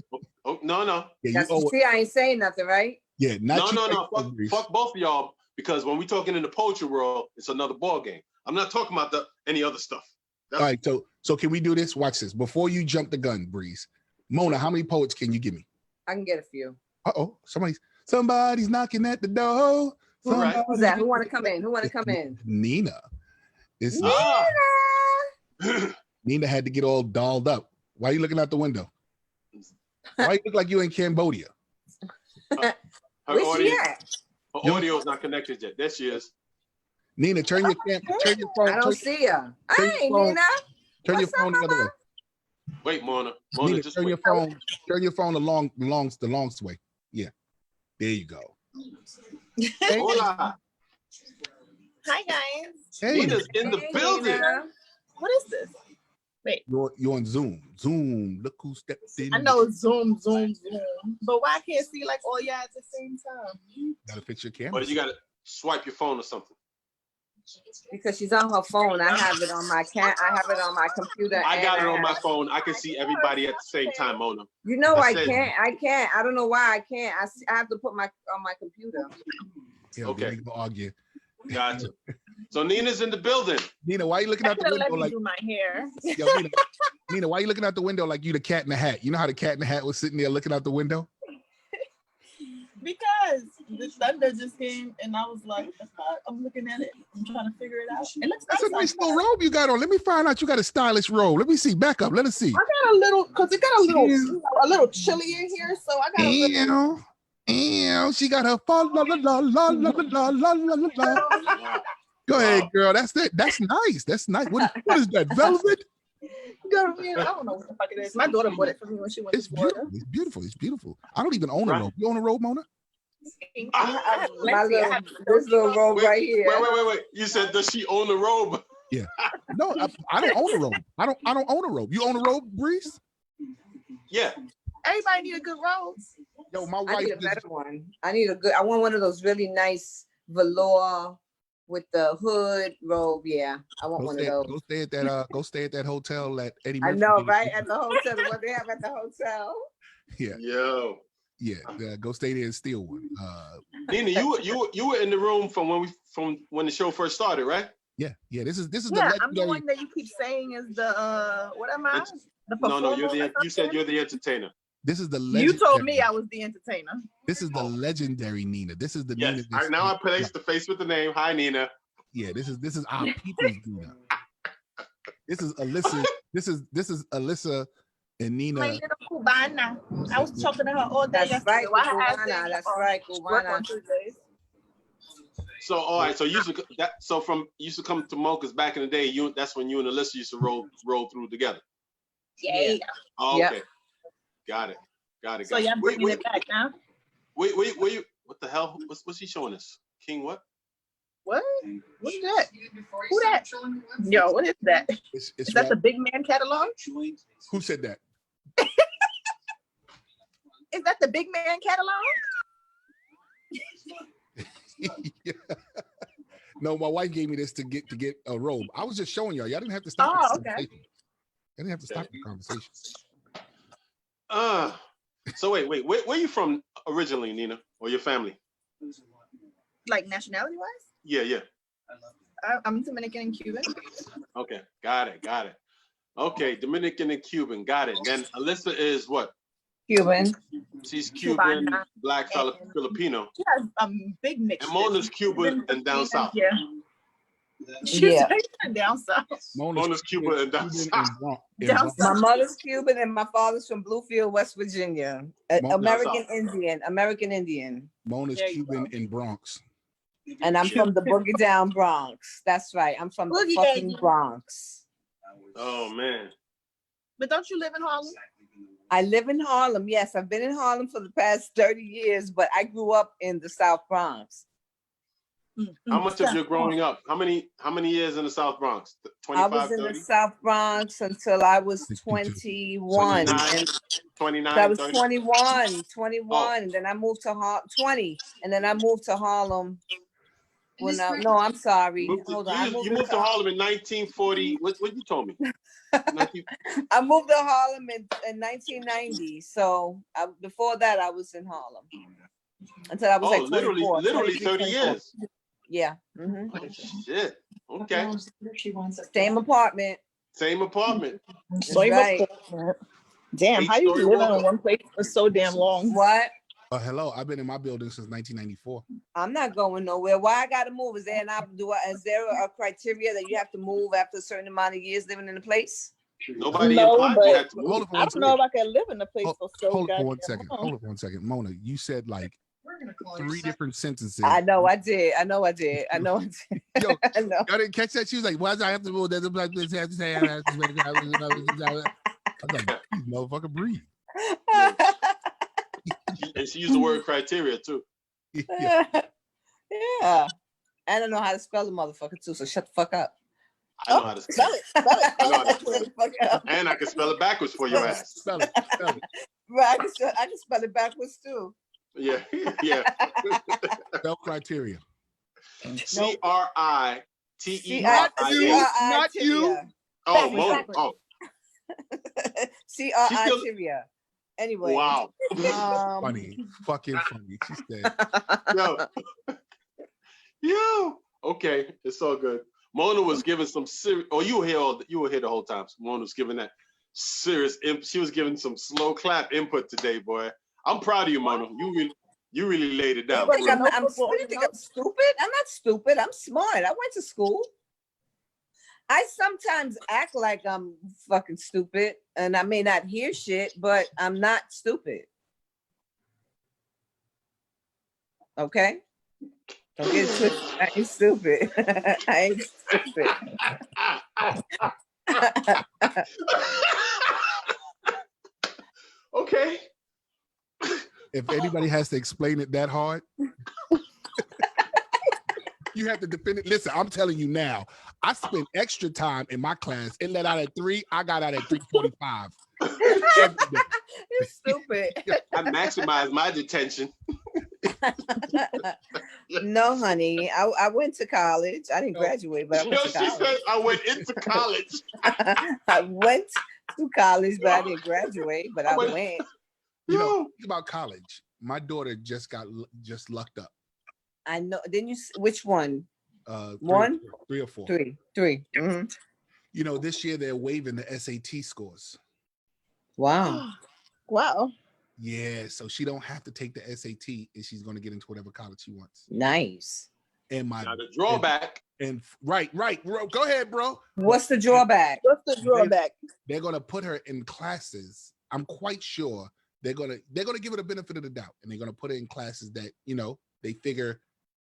Oh, no. Yeah, see, I ain't saying nothing, right? Yeah, no. Fuck both of y'all, because when we talking in the poetry world, it's another ball game. I'm not talking about any other stuff. All right, so can we do this? Watch this. Before you jump the gun, Breeze. Mona, how many poets can you give me? I can get a few. Uh-oh, somebody's knocking at the door. Who's that? Who want to come in? Nina. It's Nina. Nina had to get all dolled up. Why are you looking out the window? Why you look like you in Cambodia? Where's she at? Her audio is not connected yet. There she is. Nina, turn your phone. I don't see her. Hey, Nina. Turn your What's phone the other way. Wait, Mona. Nina, Just turn wait. your phone. Turn your phone the long way. Yeah, there you go. Hola. Hi guys. Hey, Nina's in the building. Nina. What is this? Wait. You're on Zoom. Zoom. Look who stepped in. I know it's Zoom. But why I can't see like all y'all at the same time? Gotta fix your camera. Or you gotta swipe your phone or something. Because she's on her phone. I have it on my I have it on my computer. I got it on my have- phone. I can see everybody at the same time, Mona. You know I I said- can't. I don't know why I can't. I have to put my on my computer. Yeah, Okay. okay. Go argue. Gotcha. So Nina's in the building. Nina, why are you looking I out the could have let window me like? do my hair. Yo, Nina, why are you looking out the window like you the cat in the hat? You know how the cat in the hat was sitting there looking out the window? Because the thunder just came and I was like, what the fuck? I'm looking at it. I'm trying to figure it out. It looks That's a nice nice little outside. robe you got on. Let me find out you got a stylish robe. Let me see. Back up. Let us see. I got a little, cause it got a little chilly in here, so I got a little. Ew, she got her fa la la la la la la la la la la. Go ahead, girl. That's it. That's nice. That's nice. What is that? Velvet? I don't know what the fuck it is. My daughter bought it for me when she went It's to Florida. beautiful. It's beautiful. It's beautiful. I don't even own a robe. You own a robe, Mona? My this little robe right here. Wait. You said, does she own the robe? Yeah. No, I don't own a robe. I don't own a robe. You own a robe, Breeze? Yeah. Everybody need a good robe. Yo, my I wife. need a better one. I want one of those really nice velour with the hood robe. Yeah, I want one of those. Go stay at that. Go stay at that hotel that Eddie I Murphy. know, did. right? At the hotel, what they have at the hotel. Yeah. Yo. Yeah. Go stay there and steal one. Nina, you were in the room from when the show first started, right? Yeah. This is Yeah, the I'm the legendary. one that you keep saying is the what am I? The No, performer you said you're the entertainer. This is the You legendary. told me I was the entertainer. This is the legendary Nina. This is the Yes. Nina. All right, now I place the face with the name. Hi, Nina. Yeah, this is our people's Nina. This is Alyssa. This is Alyssa and Nina. My little Cubana. I was talking to her all day. That's right, yesterday. Why her ass Cubana. didn't That's work right, on Cubana. Tuesdays. So all right, so you used to come to Mocha's back in the day. That's when you and Alyssa used to roll through together. Yeah. Oh, Yep. okay. Got it. So y'all bringing it back now? Wait, what the hell? What's he showing us? King what? What? What is that? Who that? Yo, what is that? It's Is that the big man catalog? Who said that? Is that the big man catalog? Yeah. No, my wife gave me this to get a robe. I was just showing y'all. Y'all didn't have to stop. Oh, the okay. conversation. Y'all didn't have to stop the conversation. So wait, where you from originally, Nina, or your family? Like nationality wise? Yeah. I'm Dominican and Cuban. Okay, got it. Okay, Dominican and Cuban, got it. Then Alyssa is what? Cuban. She's Cuban, Cubana. black Filipino. She has big mix. And Mona's Cuban and down south. Yeah. She's Yeah. down south. Mona's Cuban and down south. Down Bronx. My mother's Cuban and my father's from Bluefield, West Virginia. American Indian. Mona's There you Cuban go. in Bronx. And I'm from the Boogie Down Bronx. That's right. I'm from the Boogie fucking baby. Bronx. Oh man. But don't you live in Harlem? I live in Harlem. Yes, I've been in Harlem for the past 30 years, but I grew up in the South Bronx. How much of your growing up? How many years in the South Bronx? I 25, was in 30? the South Bronx until I was 62. 21. 29, And 29, I was 30? 21, Oh. and then I moved to 20, and then I moved to Harlem. No, I'm sorry. Hold on. You moved to Harlem in 1940. What you told me? 19 I moved to Harlem in 1990. So before that, I was in Harlem until I was like 24, literally 23, 30 24. years. Yeah. Mhm. Oh, shit. Okay. Same apartment. Same apartment. That's right. Damn, how you 8-story living walker. in one place for so damn long? What? Hello, I've been in my building since 1994. I'm not going nowhere. Why I gotta move? Is there a criteria that you have to move after a certain amount of years living in a place? Nobody No, implied but you had to Hold move. on for I one don't know second. if I can live in a place for so Hold on for goddamn one second. long. Hold on for one second. Mona, you said like 3 different sentences. I know I did. I know I did. I know I did. Yo, I know. I didn't catch that. She was like, "Why do I have to move? There's a black bitch have to say." I was like, "Please, motherfucker, breathe." And she used the word criteria too. Yeah. Yeah. I don't know how to spell the motherfucker too, so shut the fuck up. I know how to spell it. Spell it. I know how to Shut spell the it. fuck up. And I can spell it backwards for your ass. Spell it. Right, I can spell it backwards too. Yeah, yeah. Spell criteria. CRITERIA. Not you. Oh, Mona. Oh, CRITERIA. Anyway. wow. Funny, fucking funny. She said, Yo. Okay, it's all good. Mona was giving some serious. Oh, you were here the whole time. So Mona was giving that serious. She was giving some slow clap input today, boy. I'm proud of you, Mona. You really laid it down. You think I'm stupid? I'm not stupid. I'm smart. I went to school. I sometimes act like I'm fucking stupid, and I may not hear shit, but I'm not stupid. Okay? Don't get it twisted. I ain't stupid. I ain't stupid. Okay. if anybody has to explain it that hard, you have to defend it. Listen, I'm telling you now, I spent extra time in my class. It let out at 3. I got out at 3:45. You're stupid. I maximized my detention. No, honey. I went to college. I didn't graduate, but I went to college. She said I went into college. I went to college, but I didn't graduate, but I went. You know, think about college. My daughter just lucked up. I know. Didn't you? Which one? 3 or 4. 3. Mm-hmm. You know, this year they're waiving the SAT scores. Wow. Wow. Yeah, so she don't have to take the SAT, and she's going to get into whatever college she wants. Nice. And now the drawback. And right, bro. Go ahead, bro. What's the drawback? What's the drawback? They're going to put her in classes. I'm quite sure they're going to give her the benefit of the doubt, and they're going to put her in classes that, you know, they figure,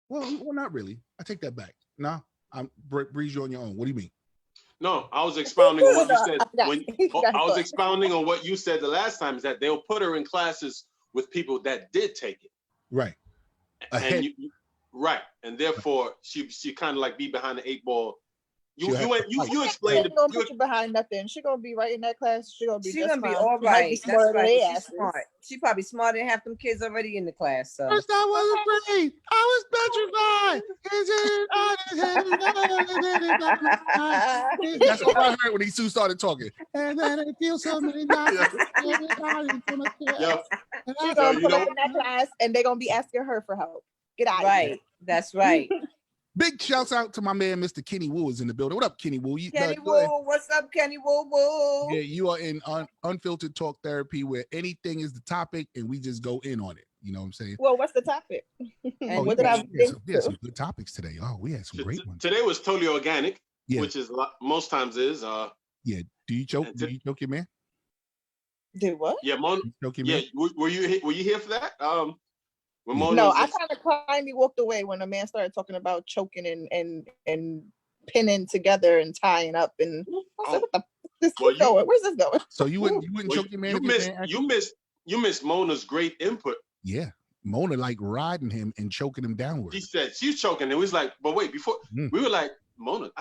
well, not really. I take that back. No, I'm Breeze, you on your own. What do you mean? No, I was expounding on what you said. I was expounding on what you said the last time, is that they'll put her in classes with people that did take it. Right. And right. And therefore she kind of like be behind the 8 ball. You explained it. She gonna put you behind nothing. She gonna be right in that class. She gonna be all right. That's right. She's smart. She probably smarter than half them kids already in the class. So first I was afraid. I was petrified. That's all I heard when these two started talking. And then it feels so many nights. She's gonna put her in that class, and they're gonna be asking her for help. Get out of here. That's right. Big shouts out to my man, Mr. Kenny Wu is in the building. What up, Kenny Wu? Kenny Wu, what's up, Kenny Wu Wu? Yeah, you are in Unfiltered Talk Therapy, where anything is the topic and we just go in on it. You know what I'm saying? Well, what's the topic? And what did I think? We had some good topics today. Oh, we had some great ones. Today was totally organic, which is most times is. Yeah. Do you choke? Do you choke your man? Do what? Yeah, Mona. Yeah, were you here for that? No, I kind of kindly walked away when a man started talking about choking and pinning together and tying up, and I said, "What the going? Where's this going?" So you wouldn't choke your man? You missed Mona's great input. Yeah, Mona like riding him and choking him downward. She said she's choking, and we was like, but wait, before we were like, Mona. I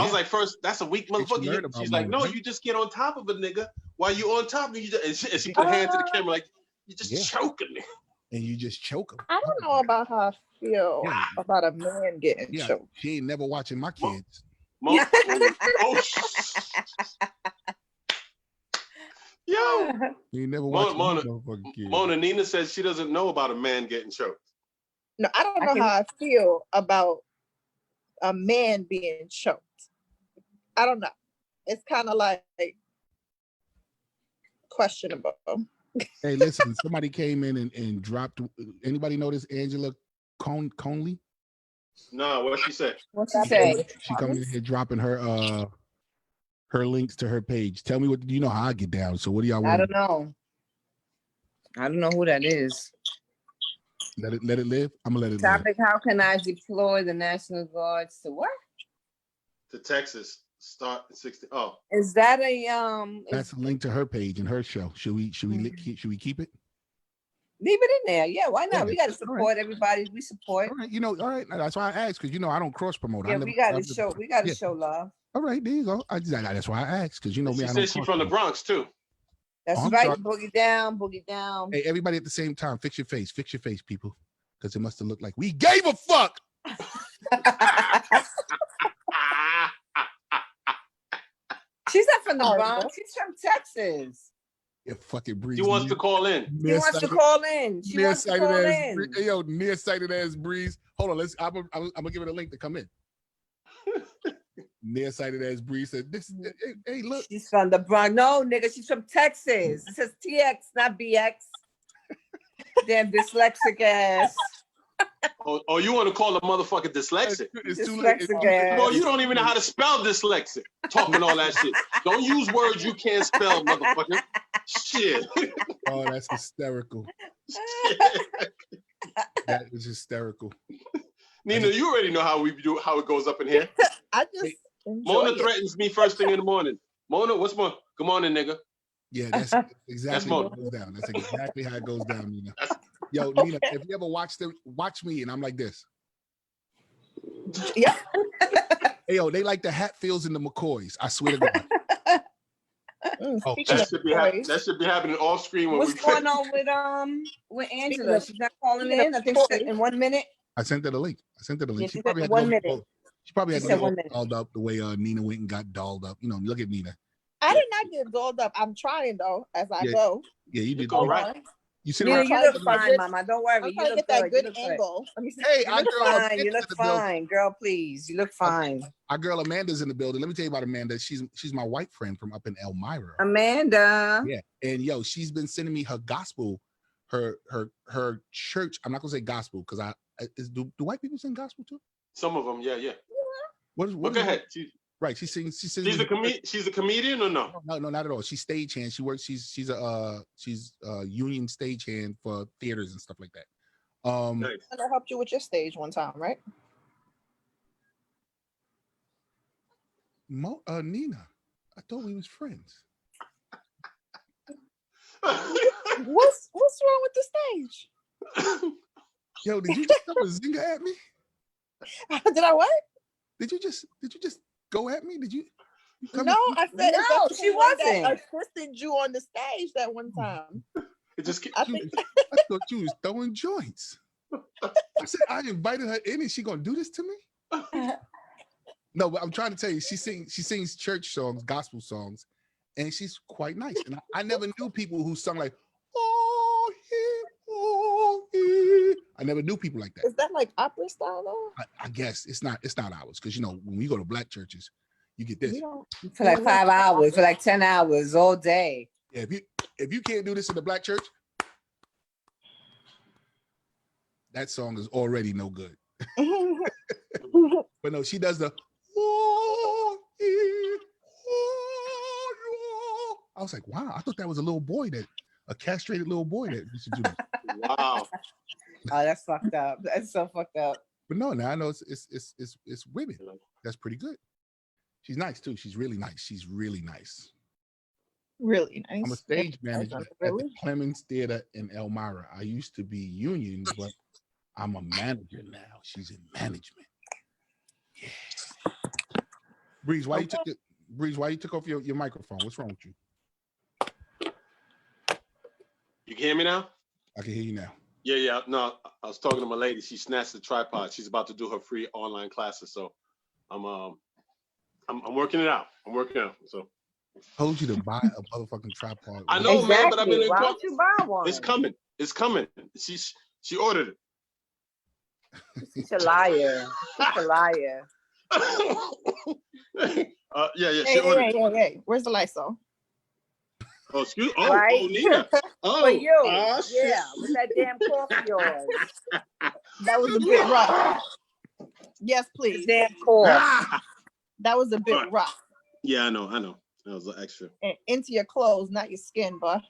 was like, first, that's a weak motherfucker. She's like, no, you just get on top of a nigga while you on top of you. And she put her hand to the camera like, you just choking me. And you just choke him. I don't know about how I feel about a man getting choked. She ain't never watching my kids. Yo, you ain't never watching Mona Nina says she doesn't know about a man getting choked. No, I don't know how I feel about a man being choked. I don't know. It's kind of like questionable. Hey, listen, somebody came in and dropped. Anybody notice Angela Conley? No, what she said? What she say? She coming in here dropping her links to her page. Tell me you know how I get down. So what do y'all want? I don't know who that is. Let it live. I'm gonna let it live. Topic: how can I deploy the National Guards to what? To Texas. Start at 60. Oh. Is that a That's a link to her page and her show. Should we keep it? Leave it in there. Yeah, why not? Yeah. We got to support everybody. We support. All right, all right. That's why I asked, because I don't cross promote. Yeah, we got to show. We got to show love. All right, there you go. That's why I asked, because me. She said she's from the Bronx too. That's right. Sorry. Boogie down, boogie down. Hey, everybody at the same time, fix your face, people, because it must have looked like we gave a fuck. She's not from the Bronx. She's from Texas. Yeah, fucking Breeze. She wants to call in. She wants to call in. She wants to call in. Hey, yo, nearsighted ass Breeze. Hold on, I'm gonna give it a link to come in. Nearsighted ass Breeze said, "This, hey, look." She's from the Bronx. No, nigga, she's from Texas. It says TX, not BX. Damn dyslexic ass. Oh, you want to call a motherfucker dyslexic? It's too late. No, you don't even know how to spell dyslexic. Talking all that shit. Don't use words you can't spell, motherfucker. Shit. Oh, that's hysterical. That is hysterical. Nina, you already know how it goes up in here. I just Mona threatens me first thing in the morning. Mona, what's Mona? Good morning, nigga. Yeah, that's exactly how it goes down. That's exactly how it goes down, Nina. Yo, Nina, if you ever watch me and I'm like this. Yeah. Hey, yo, they like the Hatfields and the McCoys. I swear to God. That should be happening off screen. What's going on with Angela? She's not calling in. I think she's in 1 minute. I sent her the link. Yeah, she probably had 1 minute. She probably had to get dolled up the way Nina went and got dolled up. Look at Nina. I did not get dolled up. I'm trying though as I go. Yeah, you did all right. You look fine, Mama. Don't worry. I'm trying to get that good angle. Hey, you look fine. You look fine, girl. Please, you look fine. Our girl Amanda's in the building. Let me tell you about Amanda. She's my white friend from up in Elmira. Amanda. Yeah, and yo, she's been sending me her gospel, her church. I'm not gonna say gospel because do white people sing gospel too? Some of them, yeah. What go ahead. Right, she sings. She's a comedian or no? No, not at all. She's stagehand. She works. She's a union stagehand for theaters and stuff like that. Nice. I helped you with your stage one time, right? Nina, I thought we was friends. What's wrong with the stage? Yo, did you just throw a zinger at me? Did I what? Did you just go at me? Did you? No, I said no. She wasn't. Assisted you on the stage that one time. I thought you was throwing joints. I said I invited her in, and she gonna do this to me? No, but I'm trying to tell you, she sings church songs, gospel songs, and she's quite nice. And I never knew people who sung like, oh, I never knew people like that. Is that like opera style though? I guess it's not ours, because when we go to black churches, you get this for like 5 hours, for like 10 hours all day. Yeah, if you can't do this in the black church, that song is already no good. But no, she does the. I was like, wow, I thought that was a castrated little boy that used to do that. Wow. Oh, that's fucked up. That's so fucked up. But no, now I know it's women. That's pretty good. She's nice too. She's really nice. Really nice. I'm a stage manager at the Clemens Theater in Elmira. I used to be union, but I'm a manager now. She's in management. Yeah. Breeze, why you took off your microphone? What's wrong with you? You can hear me now? I can hear you now. Yeah. No, I was talking to my lady. She snatched the tripod. She's about to do her free online classes. So I'm working it out. So I told you to buy a motherfucking tripod. I know, exactly. Man, but I've been. Why don't you buy one? It's coming. She ordered it. She's a liar. Yeah. She ordered it. Hey. Where's the Lysol? Oh, excuse. Right? Oh, Nina. Oh, for you. Shit. Yeah, with that damn cough of yours. That was a bit rough. Yes, please. Damn cough. That was a bit rough. Yeah, I know. That was extra. And into your clothes, not your skin, but.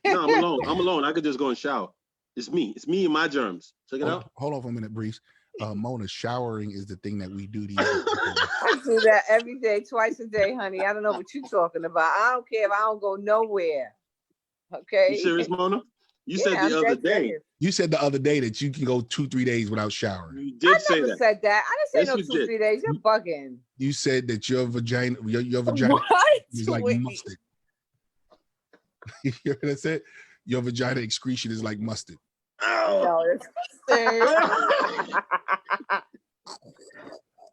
No, I'm alone. I could just go and shower. It's me. It's me and my germs. Check it out. Hold on for a minute, Breeze. Mona, showering is the thing that we do these days. I do that every day, twice a day, honey. I don't know what you're talking about. I don't care if I don't go nowhere. Okay. You serious, Mona? You said the other day. Serious. You said the other day that you can go 2-3 days without showering. You did say that. I never said that. I didn't say no 2-3 days. You're bugging. You said that your vagina is like mustard. You hear what I said? Your vagina excretion is like mustard. Oh. Mustard.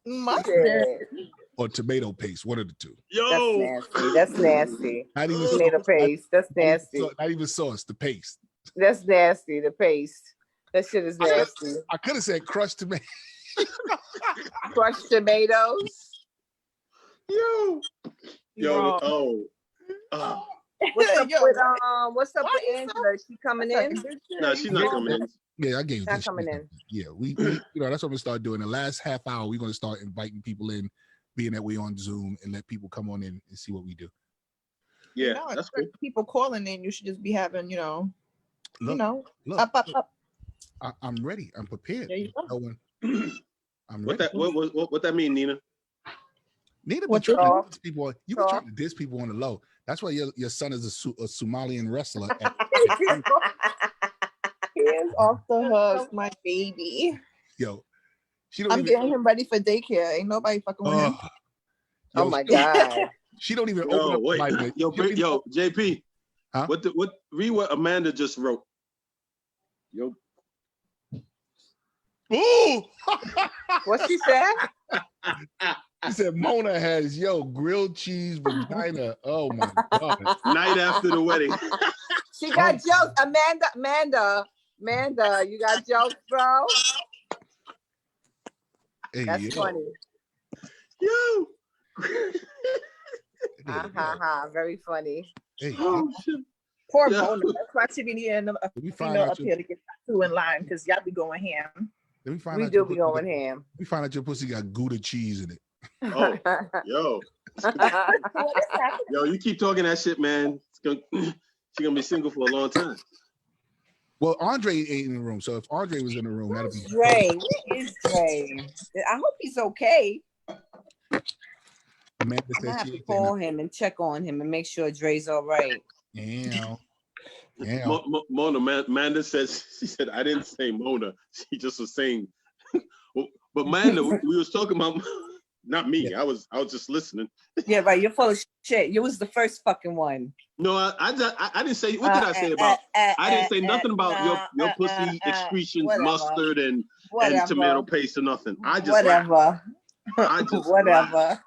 Mustard. Or tomato paste, one of the two. Yo, that's nasty. Not even tomato sauce. paste. That's nasty. Not even sauce, the paste. That's nasty. The paste. That shit is nasty. I could have said crushed tomato. Crushed tomatoes. Yo. Oh. What's up with Angela? Is she coming in? No, she's not coming in. Yeah, I gave you not this. coming in. Yeah, we that's what we're gonna start doing. The last half hour, we're gonna start inviting people in, being that we're on Zoom, and let people come on in and see what we do. Yeah, that's cool. People calling in, you should just be having, look, up. I'm ready. I'm prepared. There you go. I'm What ready. what that mean, Nina? Nina been trying to diss people. You been trying to diss people on the low. That's why your son is a Somalian wrestler. Hands off the hook, my baby. Yo, I'm getting him ready for daycare. Ain't nobody fucking with him. Oh my God. She don't even open up. Wait. Yo, JP. Huh? Read what Amanda just wrote. Yo. Ooh! What she said? She said Mona has grilled cheese vagina. Oh my God. Night after the wedding. She got jokes. Amanda, you got jokes, bro? Hey, that's funny. Yo. Very funny. Hey, poor Mona. That's why she be needing a female up here to get two in line, because y'all be going ham. We do be going ham. We find out your pussy got Gouda cheese in it. Oh, yo. Yo, you keep talking that shit, man. She's gonna be single for a long time. Well, Andre ain't in the room, so if Andre was in the room, that'd be Dre. Where is Dre? I hope he's okay. Amanda I have to call him and check on him and make sure Dre's all right. Yeah. Mona, Amanda says, she said, I didn't say Mona. She just was saying, but Amanda, we was talking about, not me. Yeah. I was just listening. Yeah, right. You're full of shit. You was the first fucking one. No, I didn't say. What did I say about? I didn't say nothing about your pussy excretions, mustard, and tomato paste or nothing. I just whatever. I just whatever. Laughed.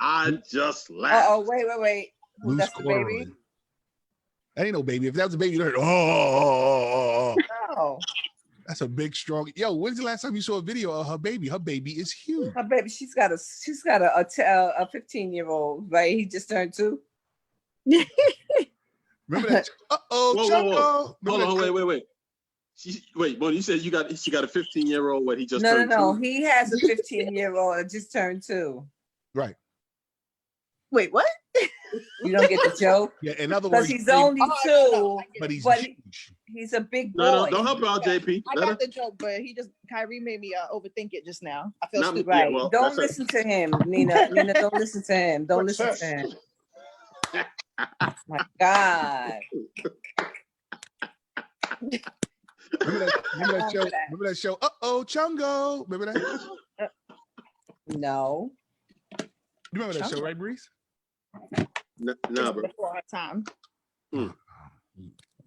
I just laughed. Oh, wait. That's the baby. That ain't no baby. If that was a baby, you'd heard, oh. No. That's a big, strong. Yo, when's the last time you saw a video of her baby? Her baby is huge. Her baby, she's got a 15-year-old, right? He just turned 2. Remember that? Whoa. Hold on, wait. Wait, you said she got a 15-year-old. What he just turned 2? No. He has a 15-year-old that just turned 2. Right. Wait, what? You don't get the joke? Yeah, in other words, because he's only 2, but he's huge. He's a big boy. No, don't help her out, JP. I got the joke, but Kyrie made me overthink it just now. I feel stupid. Right. Yeah, don't listen to him, Nina. Nina, don't listen to him. Don't listen to him. My God. Remember that show? Chungo. Remember that? No. You remember that show, right, Breeze? No, bro. Before our time.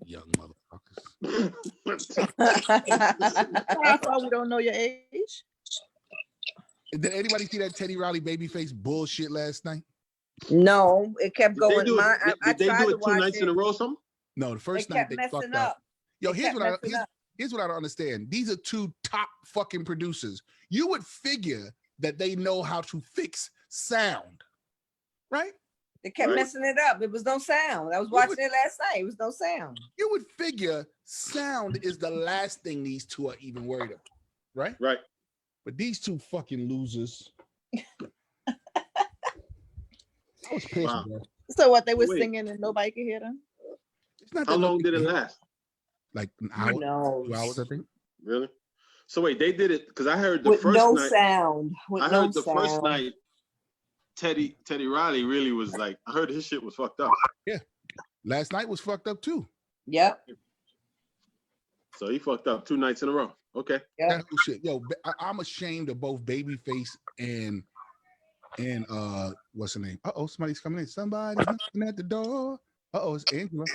Young motherfuckers. That's why we don't know your age. Did anybody see that Teddy Riley babyface bullshit last night? No, it kept going. Did they do it 2 nights in a row or something? No, the first night they fucked up. Yo, here's what I don't understand. These are 2 top fucking producers. You would figure that they know how to fix sound, right? They kept messing it up. It was no sound. I was watching it last night. It was no sound. You would figure sound is the last thing these 2 are even worried about, right? Right. But these 2 fucking losers. I was pissed, bro. So what, they were singing and nobody could hear them? How long did it last? like an hour, 2 hours, I think. Really? So wait, they did it because I heard the with first no night. sound. With I no heard the sound. first night. Teddy Riley really was like. I heard his shit was fucked up. Yeah, last night was fucked up too. Yep. So he fucked up 2 nights in a row. Okay. Yep. That whole shit. Yo, I'm ashamed of both Babyface and what's her name? Uh-oh, somebody's coming in. Somebody's knocking at the door. Uh-oh, it's Angela.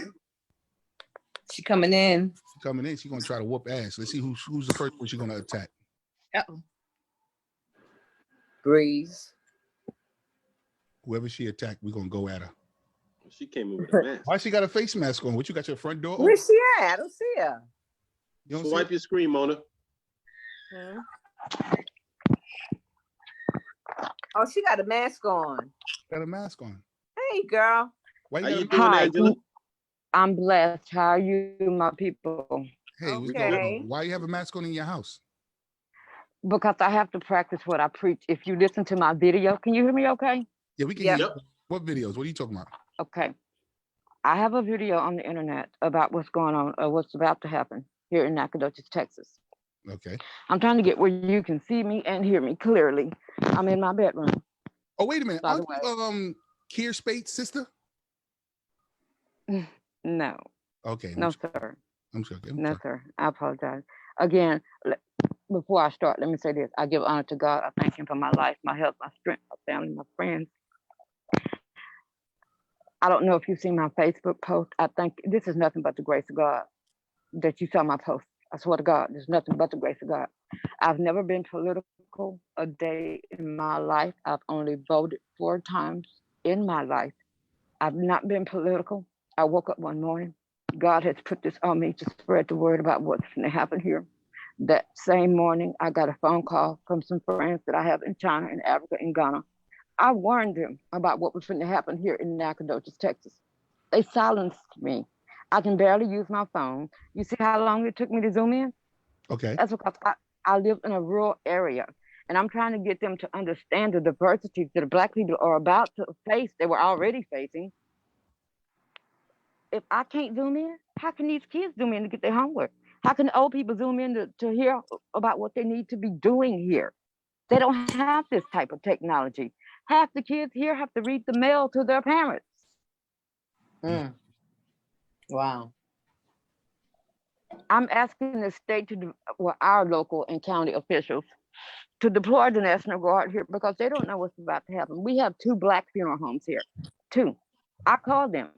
She coming in. She's coming in. She's gonna try to whoop ass. Let's see who's the first one she's gonna attack. Uh-oh. Breeze. Whoever she attacked, we're gonna go at her. She came in with a mask. Why she got a face mask on? What, you got your front door open? Where's she at? I don't see her. You don't Swipe your screen, Mona. Oh, she got a mask on. Got a mask on. Hey, girl. Why How you you got a doing, Hi. Angela? I'm blessed. How are you, my people? Hey, we Okay. go. Why you have a mask on in your house? Because I have to practice what I preach. If you listen to my video, can you hear me okay? Yeah, we can Yep. hear you. What videos? What are you talking about? Okay. I have a video on the internet about what's going on or what's about to happen here in Nacogdoches, Texas. Okay. I'm trying to get where you can see me and hear me clearly. I'm in my bedroom. Oh, wait a minute. By the Aren't you Keir Spate's sister? No, Okay. no, sir. I'm joking. No, sir. I apologize. Again, before I start, let me say this. I give honor to God. I thank him for my life, my health, my strength, my family, my friends. I don't know if you've seen my Facebook post. I think this is nothing but the grace of God that you saw my post. I swear to God, there's nothing but the grace of God. I've never been political a day in my life. I've only voted 4 times in my life. I've not been political. I woke up one morning. God has put this on me to spread the word about what's going to happen here. That same morning, I got a phone call from some friends that I have in China, in Africa, in Ghana. I warned them about what was going to happen here in Nacogdoches, Texas. They silenced me. I can barely use my phone. You see how long it took me to zoom in? Okay. That's because I live in a rural area, and I'm trying to get them to understand the diversity that the Black people are about to face, they were already facing. If I can't zoom in, how can these kids zoom in to get their homework? How can old people zoom in to hear about what they need to be doing here? They don't have this type of technology. Half the kids here have to read the mail to their parents. Wow. I'm asking the state our local and county officials to deploy the National Guard here because they don't know what's about to happen. We have 2 Black funeral homes here, 2. I called them.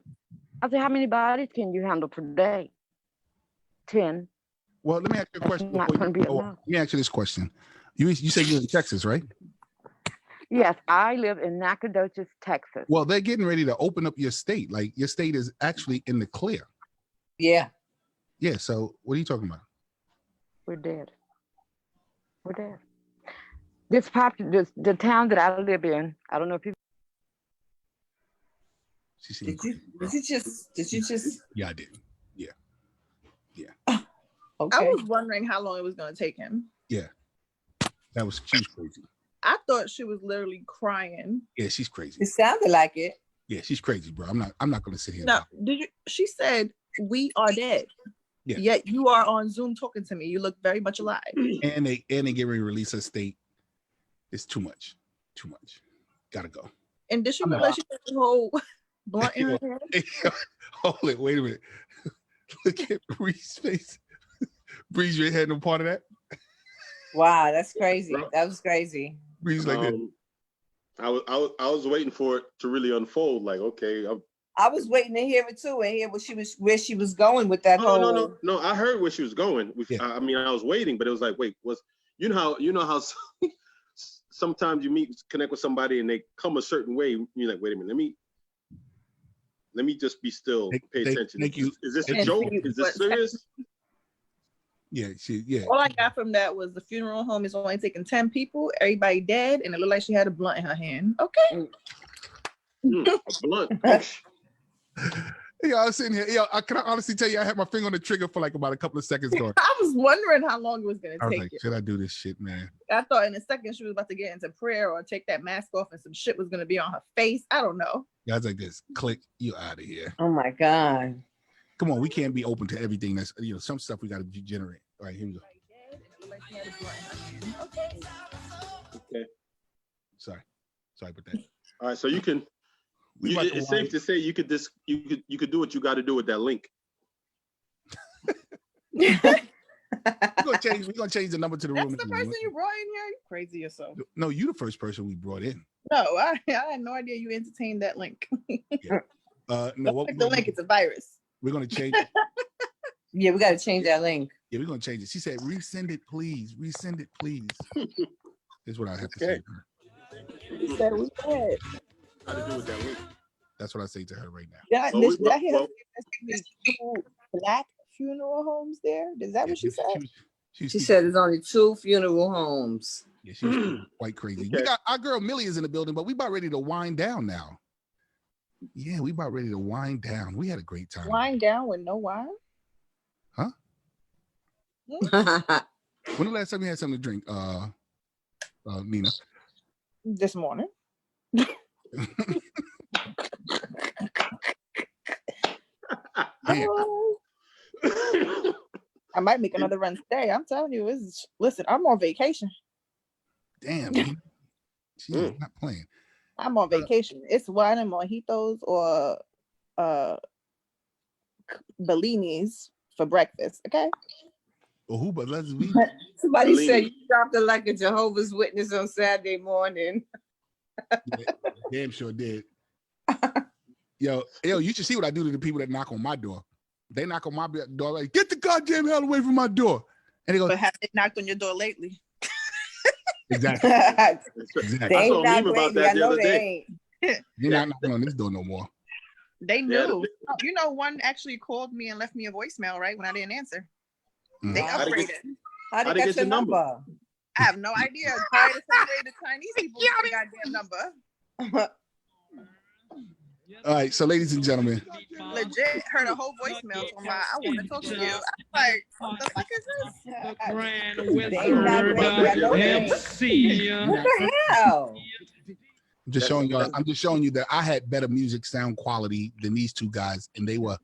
I said, how many bodies can you handle per day? 10. Well, let me ask you a question. Not gonna be enough. Let me ask you this question. You said you're in Texas, right? Yes, I live in Nacogdoches, Texas. Well, they're getting ready to open up your state. Like your state is actually in the clear. Yeah. Yeah. So what are you talking about? We're dead. We're dead. The town that I live in, I don't know if you. Did you just? Yeah, I did. Yeah. Okay. I was wondering how long it was going to take him. Yeah. She was crazy. I thought she was literally crying. Yeah, she's crazy. It sounded like it. Yeah, she's crazy, bro. I'm not gonna sit here. No, she said we are dead. Yeah. Yet you are on Zoom talking to me. You look very much alive. And they get ready to release her state. It's too much. Too much. Gotta go. And did she look like she had the whole blunt in her hand? Hold it, wait a minute. Look at Breeze's face. Breeze, you ain't had no part of that? Wow, that's crazy. That was crazy. Breeze like that. I was waiting for it to really unfold. Like, okay, I was waiting to hear it too and hear where she was going with that whole. No. I heard where she was going. Yeah. I mean, I was waiting, but it was like, wait, you know how sometimes you connect with somebody and they come a certain way. You're like, wait a minute, let me just be still, pay attention. Is this a joke? Is this serious? Yeah, All I got from that was the funeral home is only taking 10 people, everybody dead, and it looked like she had a blunt in her hand. Okay. A blunt. Yeah, I was sitting here. Yeah, I can honestly tell you, I had my finger on the trigger for like about a couple of seconds going. I was wondering how long it was going I to was take like, you. should I do this shit, man? I thought in a second she was about to get into prayer or take that mask off and some shit was going to be on her face. I don't know. Guys like this, click, you out of here. Oh my God. Come on, we can't be open to everything. That's some stuff we got to generate. All right, here we go. Okay. Sorry about that. All right, so you can. It's safe to say you could do what you got to do with that link. We're gonna change the number to the room. That's the person you brought in here. You crazy yourself. No, you the first person we brought in. No, I had no idea you entertained that link. Yeah. No, the link. It's a virus. We're gonna change it. Yeah, we got to change that link. Yeah, we're gonna change it. She said, "Resend it, please. Resend it, please." Is what I have to say to her. She said we did. How to do with that link? That's what I say to her right now. That two black funeral homes there. Is that what she said? She said there's only 2 funeral homes. Yeah, she's quite crazy. Okay. We got our girl Millie is in the building, but we about ready to wind down now. Yeah, we about ready to wind down. We had a great time. Wind down with no wine? Huh? When the last time you had something to drink, Nina? This morning. I might make another run today. I'm telling you, listen, I'm on vacation. Damn, she's not playing. I'm on vacation. It's wine and mojitos or Bellinis for breakfast. Okay. Well, who but let's be. Somebody said you dropped it like a Jehovah's Witness on Saturday morning. Yeah, damn sure did. Yo, you should see what I do to the people that knock on my door. They knock on my door like, get the goddamn hell away from my door. And they go, but have they knocked on your door lately? Exactly. They ain't not about that the other day. You're not knocking on this door no more. They knew. You know, one actually called me and left me a voicemail, right? When I didn't answer. They upgraded. How did they get your number? I have no idea. Probably the same way the Chinese people get the goddamn number. All right, so ladies and gentlemen. Legit heard a whole voicemail from my, I want to talk to you. I was like, what the fuck is this? The Grand Wizard MC. What the hell? I'm just showing you that I had better music sound quality than these two guys, and they were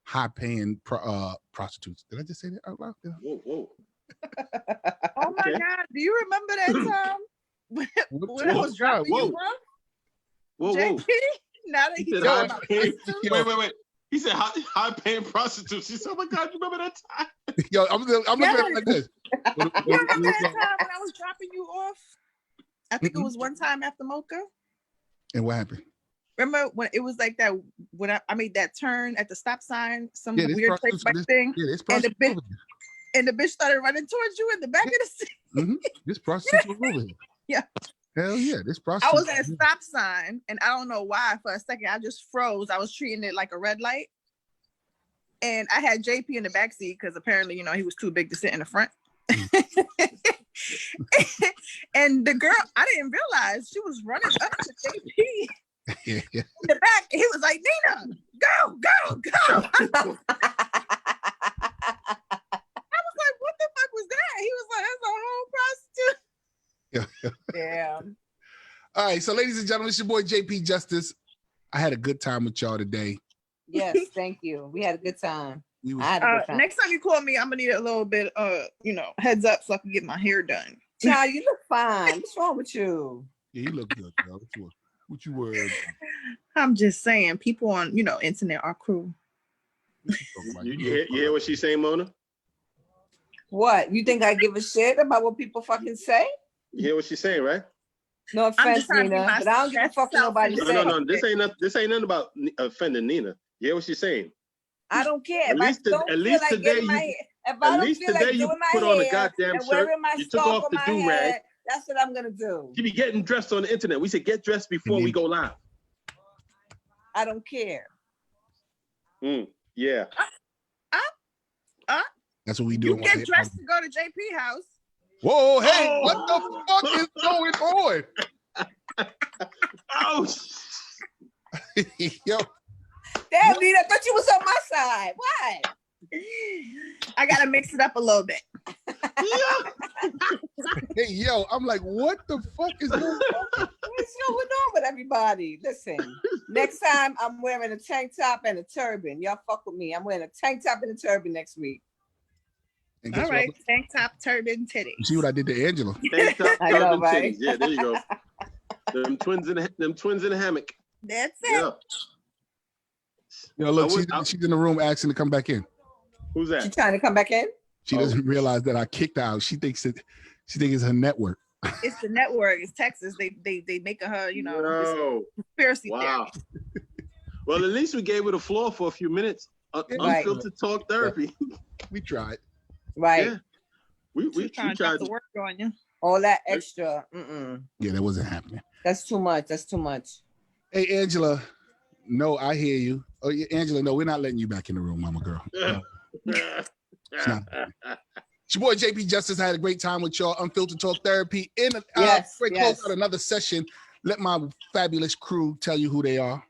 high-paying prostitutes. Did I just say that out loud? Whoa. Oh my God. Do you remember that time when I was dropping you off? Whoa. JP? Now that he's talking about prostitutes? Wait. He said high-paying prostitutes. He said, oh my God, you remember that time? Yo, I'm looking at it like this. You remember that time when I was dropping you off? I think it was one time after Mocha. And what happened? Remember when it was like that, when I made that turn at the stop sign, some weird place like thing, and the bitch started running towards you in the back of the seat. Mm-hmm. This prostitute was over here. Yeah. Hell yeah, this prostitute. I was at a stop sign, and I don't know why. For a second, I just froze. I was treating it like a red light, and I had JP in the back seat because apparently, he was too big to sit in the front. And the girl, I didn't realize she was running up to JP in the back. He was like, Nina, go. I was like, what the fuck was that? He was like, that's a whole prostitute. Yeah. All right, so ladies and gentlemen, it's your boy JP Justice. I had a good time with y'all today. Yes, thank you. We had a good time. I had a good time. Next time you call me, I'm gonna need a little bit, heads up so I can get my hair done. Child, you look fine. What's wrong with you? Yeah, you look good, girl. What you worried about? I'm just saying, people on internet are cruel. You hear what she's saying, Mona? What? You think I give a shit about what people fucking say? You hear what she's saying, right? No offense, Nina, but I don't give a fuck what nobody says. No. This ain't nothing about offending Nina. You hear what she's saying? I don't care. At least today you put on a goddamn shirt. You took off the do-rag. That's what I'm gonna do. You be getting dressed on the internet. We said get dressed before we go live. I don't care. Yeah. That's what we do. You get dressed to go to JP house. Whoa, hey, what the fuck is going on? Oh, yo. Damn, Nina, I thought you was on my side. What? I gotta mix it up a little bit. Hey, yo, I'm like, what the fuck is going on? is going on with everybody? Listen, next time I'm wearing a tank top and a turban. Y'all fuck with me. I'm wearing a tank top and a turban next week. And All guess right, what? tank top, turban, titties. You see what I did to Angela? Tank top, I know, turban, right? titties. Yeah, there you go. Them twins in the hammock. That's it. Yeah. Yo, look, I she's in the room asking to come back in. Who's She that? trying to come back in? She doesn't realize that I kicked her out. She thinks it's her network. It's the network. It's Texas. They make her, you know, Yo. conspiracy Wow. theory. Well, at least we gave her the floor for a few minutes. Right. Unfiltered talk therapy. We tried. Right. Yeah. We Trying to tried. drop the work on you. All that extra. Mm-mm. Yeah, that wasn't happening. That's too much. That's too much. Hey, Angela. No, I hear you. Oh, yeah, Angela, no, we're not letting you back in the room, mama girl. No, it's not. It's your boy JP Justice. I had a great time with y'all. Unfiltered Talk Therapy. Yes, Close out another session. Let my fabulous crew tell you who they are.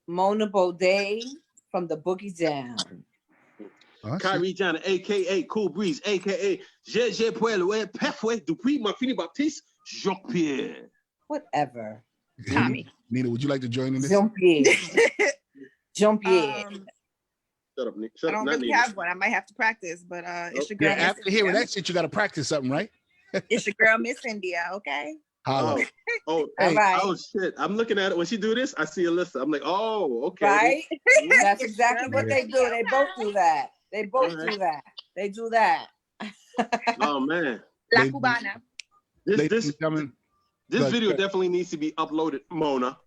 Mona Baudet from the Boogie Down. Oh, Kyrie Jenner, a.k.a. Cool Breeze, a.k.a. J'ai Poel, Parfait, Dupuis, Marfini Baptiste, Jean-Pierre. Whatever. Tommy. Nina, would you like to join in this? Jean-Pierre. Jean-Pierre. Shut up, Nick. I Shut up. don't Not really Nina. have one. I might have to practice, but it's your girl. Yeah, Miss after hearing India. that shit, you got to practice something, right? It's your girl, Miss India. Okay. Holla. Oh, All right. oh, shit. I'm looking at it. When she do this, I see Alyssa. I'm like, oh, okay. Right? That's exactly what they do. They both do that. They both do that. They do that. Oh, man. La Ladies- Cubana. Ladies This and gentlemen, this Good, video good. definitely needs to be uploaded, Mona.